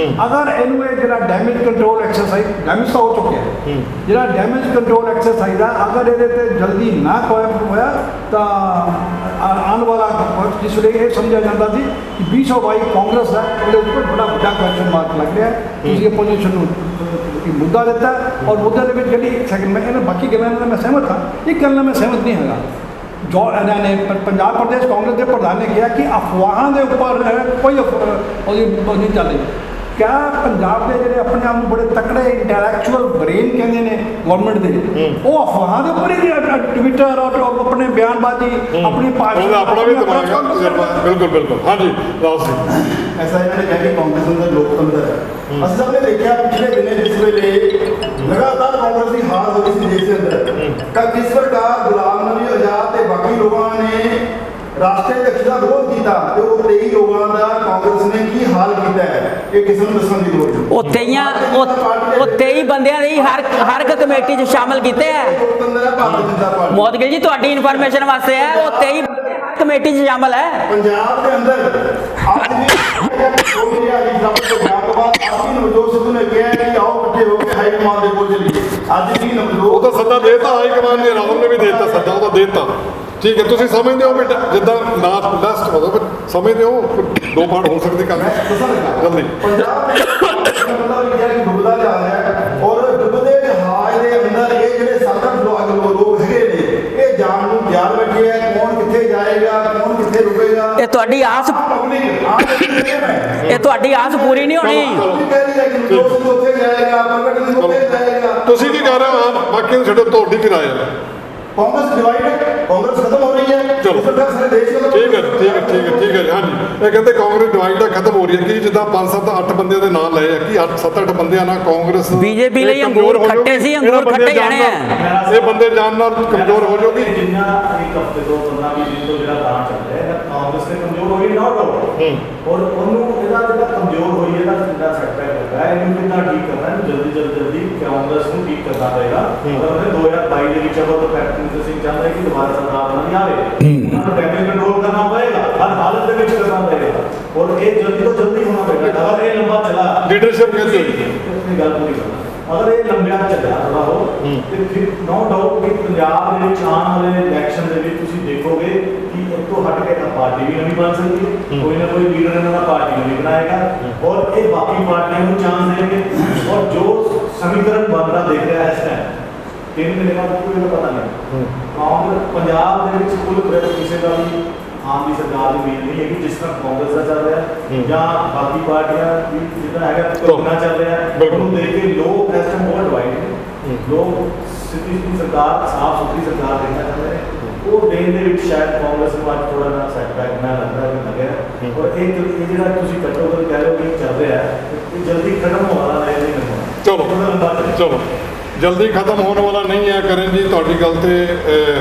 ਅਗਰ ਇਹਨੂੰ ਇਹ ਜਿਹੜਾ ਡੈਮੇਜ ਕੰਟਰੋਲ ਐਕਸਰਸਾਈਜ਼, ਡੈਮੇਜ ਤਾਂ ਹੋ ਚੁੱਕਿਆ ਹੈ, ਜਿਹੜਾ ਡੈਮੇਜ ਕੰਟਰੋਲ ਐਕਸਰਸਾਈਜ਼ ਆ, ਅਗਰ ਇਹਦੇ ਤੇ ਜਲਦੀ ਨਾ ਹੋਇਆ ਤਾਂ ਆਉਣ ਵਾਲਾ ਵਕਤ ਜਿਸ ਵੇਲੇ ਇਹ ਸਮਝਿਆ ਜਾਂਦਾ ਸੀ ਕਿ 2022 ਕਾਂਗਰਸ ਦਾ, ਉਹਦੇ ਉੱਪਰ ਬੜਾ ਵੱਡਾ ਕੁਐਸਚਨ ਮਾਰਕ ਲੱਗ ਰਿਹਾ। ਤੁਸੀਂ ਇਹ ਪੋਜੀਸ਼ਨ ਨੂੰ ਮੁੱਦਾ ਦਿੱਤਾ, ਔਰ ਮੁੱਦੇ ਦੇ ਵਿੱਚ ਜਿਹੜੀ ਇੱਕ ਸੈਕਿੰਡ ਮੈਂ ਇਹਨਾਂ ਬਾਕੀ ਗੱਲਾਂ ਨਾਲ ਮੈਂ ਸਹਿਮਤ ਹਾਂ, ਇੱਕ ਗੱਲ ਨਾਲ ਮੈਂ ਸਹਿਮਤ ਨਹੀਂ ਹੈਗਾ। ਜੋ ਇਹਨਾਂ ਨੇ ਪੰਜਾਬ ਪ੍ਰਦੇਸ਼ ਕਾਂਗਰਸ ਦੇ ਪ੍ਰਧਾਨ ਨੇ ਕਿਹਾ ਕਿ ਅਫਵਾਹਾਂ ਦੇ ਉੱਪਰ ਕੋਈ ਉਹਦੀ ਨਹੀਂ ਚੱਲ ਰਹੀ। ਕਿਆ ਪੰਜਾਬ ਦੇ ਜਿਹੜੇ ਆਪਣੇ ਆਪ ਨੂੰ ਬੜੇ ਤਕੜੇ ਇੰਟੈਲੈਕਚੁਅਲ ਬ੍ਰੇਨ ਕਹਿੰਦੇ ਨੇ ਗਵਰਨਮੈਂਟ ਦੇ, ਉਹ ਅਫਵਾਹਾਂ ਦੇ ਉੱਪਰ ਹੀ ਟਵਿੱਟਰ ਔਰ ਆਪਣੇ ਬਿਆਨਬਾਜ਼ੀ ਆਪਣੀ ਪਾਰਟੀ ਆਪਣਾ ਵੀ ਦਿਮਾਗ ਹੈ। ਬਿਲਕੁਲ ਹਾਂਜੀ ਰਾਜ ਸਿੰਘ। ਐਸਾ ਇਹਨਾਂ ਨੇ ਕਿਹਾ ਕਿ ਕਾਂਗਰਸ ਅੰਦਰ ਲੋਕਤੰਤਰ ਹੈ। ਅਸੀਂ ਸਭ ਨੇ ਦੇਖਿਆ ਪਿਛਲੇ ਦਿਨੇ ਜਿਸ ਵੇਲੇ ਲਗਾਤਾਰ ਕਾਂਗਰਸ ਦੀ ਹਾਰ ਹੋ ਰਹੀ ਸੀ ਦੇਸ਼ ਦੇ ਅੰਦਰ, ਤਾਂ ਕਿਸ ਪ੍ਰਕਾਰ ਗੁਲਾਮ ਨਬੀ ਆਜ਼ਾਦ ਤੇ ਬਾਕੀ ਲੋਕਾਂ ਨੇ ਰਾਸ਼ਟਰੀ ਅਧਿਕਸ਼ ਦਾ ਵਿਰੋਧ ਕੀਤਾ, ਤੇ ਉਹ 23 ਲੋਕਾਂ ਦਾ ਕਾਂਗਰਸ ਨੇ ਕੀ ਹਾਲ ਕੀਤਾ ਹੈ, ਇਹ ਕਿਸੇ ਨੂੰ ਦੱਸਣ ਦੀ ਲੋੜ ਨਹੀਂ। ਉਹ 23 ਬੰਦਿਆਂ ਦੀ ਹਰ ਇੱਕ ਕਮੇਟੀ 'ਚ ਸ਼ਾਮਲ ਕੀਤੇ ਹੈ। ਲੋਕਤੰਤਰ ਹੈ ਭਾਰਤੀ ਜਨਤਾ ਪਾਰਟੀ। ਮੋਦਗਿਲ ਜੀ ਤੁਹਾਡੀ ਇਨਫੋਰਮੇਸ਼ਨ ਵਾਸਤੇ ਹੈ, ਉਹ 23 ਕਮੇਟੀ 'ਚ ਸ਼ਾਮਲ ਹੈ। ਪੰਜਾਬ ਦੇ ਅੰਦਰ ਅੱਜ ਵੀ ਕੋਈ ਨਹੀਂ ਰੱਬ ਤੋਂ ਗਿਆ ਤੋਂ ਬਾਅਦ ਆਪੀ ਨਵਜੋਤ ਸਿੱਧੂ ਨੇ ਕਿਹਾ ਕਿ ਆਓ ਇਕੱਠੇ ਹੋ ਕੇ ਹਾਈ ਕਮਾਂਡ ਦੇ ਕੋਲ ਚੱਲੀਏ। ਅੱਜ ਵੀ ਨਵਜੋਤ ਉਹ ਤਾਂ ਸੱਦਾ ਦੇਤਾ ਹਾਈ ਕਮਾਨ ਨੇ, ਰਾਹੁਲ ਨੇ ਵੀ ਦੇਤਾ ਸੱਦਾ, ਉਹਦਾ ਦੇਤਾ। ਠੀਕ ਹੈ, ਤੁਸੀਂ ਸਮਝਦੇ ਹੋ ਬੇਟਾ ਜਿੱਦਾਂ ਲਾਸਟ ਮਤਲਬ ਸਮਝਦੇ ਹੋ ਦੋ ਪਾਰਟ ਹੋ ਸਕਦੇ ਕੰਮ ਜਲਦੀ। ਪੰਜਾਬ ਦੇ ਮਤਲਬ ਇਹ ਹੈ ਕਿ ਡੁੱਬਦਾ ਜਾ ਰਿਹਾ ਹੈ, ਔਰ ਡੁੱਬਦੇ ਜਹਾਜ਼ ਦੇ ਅੰਦਰ ਇਹ ਜਿਹੜੇ 7-8 ਲੋਕ ਹੈਗੇ ਨੇ, ਇਹ ਜਾਣ ਨੂੰ ਤਿਆਰ ਇੱਥੇ ਰੁਕੇਗਾ। ਇਹ ਤੁਹਾਡੀ ਆਸ ਪਬਲਿਕ ਇਹ ਤੁਹਾਡੀ ਆਸ ਪੂਰੀ ਨਹੀਂ ਹੋਣੀ। ਉੱਥੇ ਜਾਏਗਾ, ਪ੍ਰਗਟ ਸਿੰਘ ਉੱਥੇ ਜਾਏਗਾ। ਤੁਸੀਂ ਕੀ ਕਰ ਰਹੇ ਹੋ? ਆਪ ਬਾਕੀ ਨੂੰ ਛੱਡੋ, ਤੁਹਾਡੀ ਕੀ ਰਾਏ ਹੈ? ਕਾਂਗਰਸ ਡਿਵਾਈਡ ਹੈ, ਕਾਂਗਰਸ ਖਤਮ ਹੋ ਰਹੀ ਹੈ। ਚਲੋ। ਸਾਰੇ ਦੇਸ਼ ਨੂੰ ਠੀਕ ਹੈ ਠੀਕ ਹੈ ਜੀ। ਹਾਂਜੀ, ਇਹ ਕਹਿੰਦੇ ਕਾਂਗਰਸ ਡਿਵਾਈਡ ਖਤਮ ਹੋ ਰਹੀ ਹੈ। ਕਿ ਜਿੱਦਾਂ 5-7-8 ਬੰਦਿਆਂ ਦੇ ਨਾਂ ਲਏ ਆ, ਕਿ 7-8 ਬੰਦਿਆਂ ਨਾਲ ਕਾਂਗਰਸ BJP ਲਈ ਇਹ ਕਮਜ਼ੋਰ ਅੰਗੂਰ ਹੋ ਜਾਊਗੀ। ਖੱਟੇ ਸੀ, ਅੰਗੂਰ ਇਹਨਾਂ ਬੰਦਿਆਂ ਖੱਟੇ ਜਾਣ ਜਾਣੇ ਨਾਲ- ਇਹ ਬੰਦੇ ਜਾਣ ਨਾਲ ਕਮਜ਼ੋਰ ਹੋ ਜਾਊਗੀ। ਜਿੰਨਾ ਇੱਕ ਹਫ਼ਤੇ ਤੋਂ 15-20 ਦਿਨ ਤੋਂ ਜਿਹੜਾ ਦਾਅ ਚੱਲ ਰਿਹਾ ਹੈ, ਕਾਂਗਰਸ ਨੇ ਕਮਜ਼ੋਰ ਹੋਈ ਨਾ ਡਾਊਟ। ਔਰ ਉਹਨੂੰ ਇਹਦਾ ਜਿਹੜਾ ਕਮਜ਼ੋਰ ਹੋਈ ਹੈ, ਇਹਦਾ ਜਿਹੜਾ ਸੈਟਬੈਕ ਲੱਗਾ ਹੈ, ਇਹਨੂੰ ਕਿੰਨਾ ਠੀਕ ਕਰਨਾ ਹੈ, ਜਲਦੀ ਕਾਂਗਰਸ ਨੂੰ ਠੀਕ ਕਰਨਾ ਪਏਗਾ। ਅਗਰ ਉਹਨੇ 2022 ਦੇ ਵਿੱਚ ਅਗਰ ਕੈਪਟਨ ਸਿੰਘ ਚਾਹੁੰਦਾ ਹੈ ਕਿ ਦੁਬਾਰਾ ਸਰਕਾਰ ਬਣਾਉਣੀ ਆਵੇ, ਉਹਨਾਂ ਨੂੰ ਡੈਮੇਜ ਕੰਟਰੋਲ ਕਰਨਾ ਪਏਗਾ, ਹਰ ਹਾਲਤ ਦੇ ਵਿੱਚ ਕਰਨਾ ਪਏਗਾ। ਔਰ ਇਹ ਜਲਦੀ ਤੋਂ ਜਲਦੀ ਹੋਣਾ ਪਏਗਾ। ਅਗਰ ਇਹ ਲੰਬਾ ਚਲਾ ਲੀਡਰਸ਼ਿਪ ਕਹਿੰਦੇ ਆਪਣੀ ਗੱਲ ਪੂਰੀ ਕਰਨਾ, ਅਗਰ ਇਹ ਲੰਬਿਆ ਚੱਲਿਆ ਥੋੜਾ ਹੋ ਤੇ ਫਿਰ ਨੋ ਡਾਊਟ ਕਿ ਪੰਜਾਬ ਦੇ ਵਿੱਚ ਆਉਣ ਵਾਲੇ ਇਲੈਕਸ਼ਨ ਦੇ ਵਿੱਚ ਤੁਸੀਂ ਦੇਖੋਗੇ ਕਿ ਇਹ ਤੋਂ ਹਟ ਕੇ ਤਾਂ ਪਾਰਟੀ ਵੀ ਨਵੀਂ ਬਣ ਸਕਦੀ ਹੈ। ਕੋਈ ਨਾ ਕੋਈ ਲੀਡਰ ਇਹਨਾਂ ਦਾ ਪਾਰਟੀ ਨਵੀਂ ਬਣਾਏਗਾ ਔਰ ਇਹ ਬਾਕੀ ਪਾਰਟੀਆਂ ਨੂੰ ਚਾਂਸ ਦੇਣਗੇ। ਔਰ ਜੋ ਸਮੀਕਰਨ ਬਣਦਾ ਦੇਖ ਰਿਹਾ ਹੈ ਇਸ ਟਾਈਮ 3 ਮਹੀਨੇ ਬਾਅਦ ਕੋਈ ਪਤਾ ਨਹੀਂ ਕਾਂਗਰਸ ਪੰਜਾਬ ਦੇ ਵਿੱਚ ਕੁੱਲ ਕਿਸੇ ਦਾ ਵੀ ਆਮ ਦੀ ਸਰਕਾਰ ਦੀ ਉਮੀਦ ਨਹੀਂ ਹੈਗੀ। ਜਿਸ ਤਰ੍ਹਾਂ ਕਾਂਗਰਸ ਦਾ ਚੱਲ ਰਿਹਾ ਜਾਂ ਬਾਕੀ ਪਾਰਟੀਆਂ ਵੀ ਜਿੱਦਾਂ ਹੈਗਾ ਕੋਰੋਨਾ ਚੱਲ ਰਿਹਾ, ਉਹਨੂੰ ਦੇਖ ਕੇ ਲੋਕ ਇਸ ਟਾਈਮ ਬਹੁਤ ਡਿਵਾਈਡ ਨੇ। ਲੋਕ ਸਿੱਧੀ ਸਰਕਾਰ, ਸਾਫ਼ ਸੁਥਰੀ ਸਰਕਾਰ ਦੇਖਣਾ ਚਾਹੁੰਦੇ ਨੇ। ਉਹ ਦੇਣ ਦੇ ਵਿੱਚ ਸ਼ਾਇਦ ਕਾਂਗਰਸ ਨੂੰ ਅੱਜ ਥੋੜਾ ਜਿਹਾ ਸੈਟਬੈਕ ਮੈਂ ਲੱਗਿਆ। ਔਰ ਇਹ ਜਿਹੜਾ ਤੁਸੀਂ ਕੱਟੋਗੇ ਕਹਿ ਰਹੇ ਹੋ ਕਿ ਚੱਲ ਰਿਹਾ ਹੈ, ਇਹ ਜਲਦੀ ਖਤਮ ਹੋਣ ਵਾਲਾ ਨਹੀਂ ਹੋਣਾ। ਚਲੋ ਜਲਦੀ ਖਤਮ ਹੋਣ ਵਾਲਾ ਨਹੀਂ ਹੈ। ਕਰਨ ਜੀ, ਤੁਹਾਡੀ ਗੱਲ ਤੇ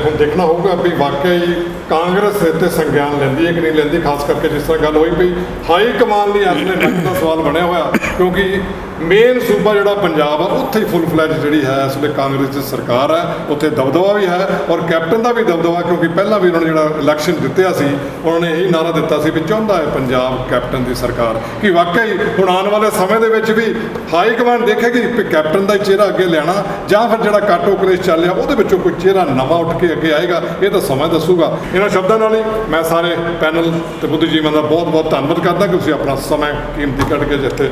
ਹੁਣ ਦੇਖਣਾ ਹੋਊਗਾ ਵੀ ਵਾਕਈ ਕਾਂਗਰਸ ਇੱਥੇ ਸੰਗਿਆਨ ਲੈਂਦੀ ਹੈ ਕਿ ਨਹੀਂ ਲੈਂਦੀ। ਖਾਸ ਕਰਕੇ ਜਿਸ ਤਰ੍ਹਾਂ ਗੱਲ ਹੋਈ ਪਈ ਹਾਈ ਕਮਾਨ ਲਈ ਆਪਣੇ ਨੱਕ ਦਾ ਸਵਾਲ ਬਣਿਆ ਹੋਇਆ, ਕਿਉਂਕਿ ਮੇਨ ਸੂਬਾ ਜਿਹੜਾ ਪੰਜਾਬ ਆ ਉੱਥੇ ਹੀ ਫੁੱਲ ਫਲੈਜ ਜਿਹੜੀ ਹੈ ਇਸ ਵੇਲੇ ਕਾਂਗਰਸ ਦੀ ਸਰਕਾਰ ਹੈ। ਉੱਥੇ ਦਬਦਬਾ ਵੀ ਹੈ ਔਰ ਕੈਪਟਨ ਦਾ ਵੀ ਦਬਦਬਾ, ਕਿਉਂਕਿ ਪਹਿਲਾਂ ਵੀ ਉਹਨਾਂ ਨੇ ਜਿਹੜਾ ਇਲੈਕਸ਼ਨ ਜਿੱਤਿਆ ਸੀ, ਉਹਨਾਂ ਨੇ ਇਹੀ ਨਾਰਾ ਦਿੱਤਾ ਸੀ ਵੀ ਚਾਹੁੰਦਾ ਹੈ ਪੰਜਾਬ ਕੈਪਟਨ ਦੀ ਸਰਕਾਰ। ਕਿ ਵਾਕਈ ਹੁਣ ਆਉਣ ਵਾਲੇ ਸਮੇਂ ਦੇ ਵਿੱਚ ਵੀ ਹਾਈ ਕਮਾਨ ਦੇਖੇਗੀ ਵੀ ਕੈਪਟਨ ਦਾ ਹੀ ਚਿਹਰਾ ਅੱਗੇ ਲਿਆਣਾ ਜਾਂ ਫਿਰ ਜਿਹੜਾ ਕਾਟੋ ਕਲੇਸ਼ ਚੱਲਿਆ ਉਹਦੇ ਵਿੱਚੋਂ ਕੋਈ ਚਿਹਰਾ ਨਵਾਂ ਉੱਠ ਕੇ ਅੱਗੇ ਆਏਗਾ। ਇਹ ਤਾਂ ਸਮਾਂ ਦੱਸੂਗਾ। ਇਹਨਾਂ ਸ਼ਬਦਾਂ ਨਾਲ ਹੀ ਮੈਂ ਸਾਰੇ ਪੈਨਲ ਤੇ ਬੁੱਧੀਜੀਵੀਆਂ ਦਾ ਬਹੁਤ ਬਹੁਤ ਧੰਨਵਾਦ ਕਰਦਾ ਕਿ ਤੁਸੀਂ ਆਪਣਾ ਸਮਾਂ ਕੀਮਤੀ ਕੱਢ ਕੇ ਜਿੱਥੇ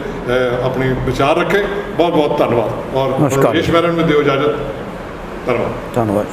ਆਪਣੀ ਵਿਚਾਰ ਰੱਖੇ। ਬਹੁਤ ਬਹੁਤ ਧੰਨਵਾਦ ਔਰ ਨਮਸਕਾਰ। ਈਸ਼ਵਰਨ ਨੂੰ ਦਿਓ ਇਜਾਜ਼ਤ। ਧੰਨਵਾਦ।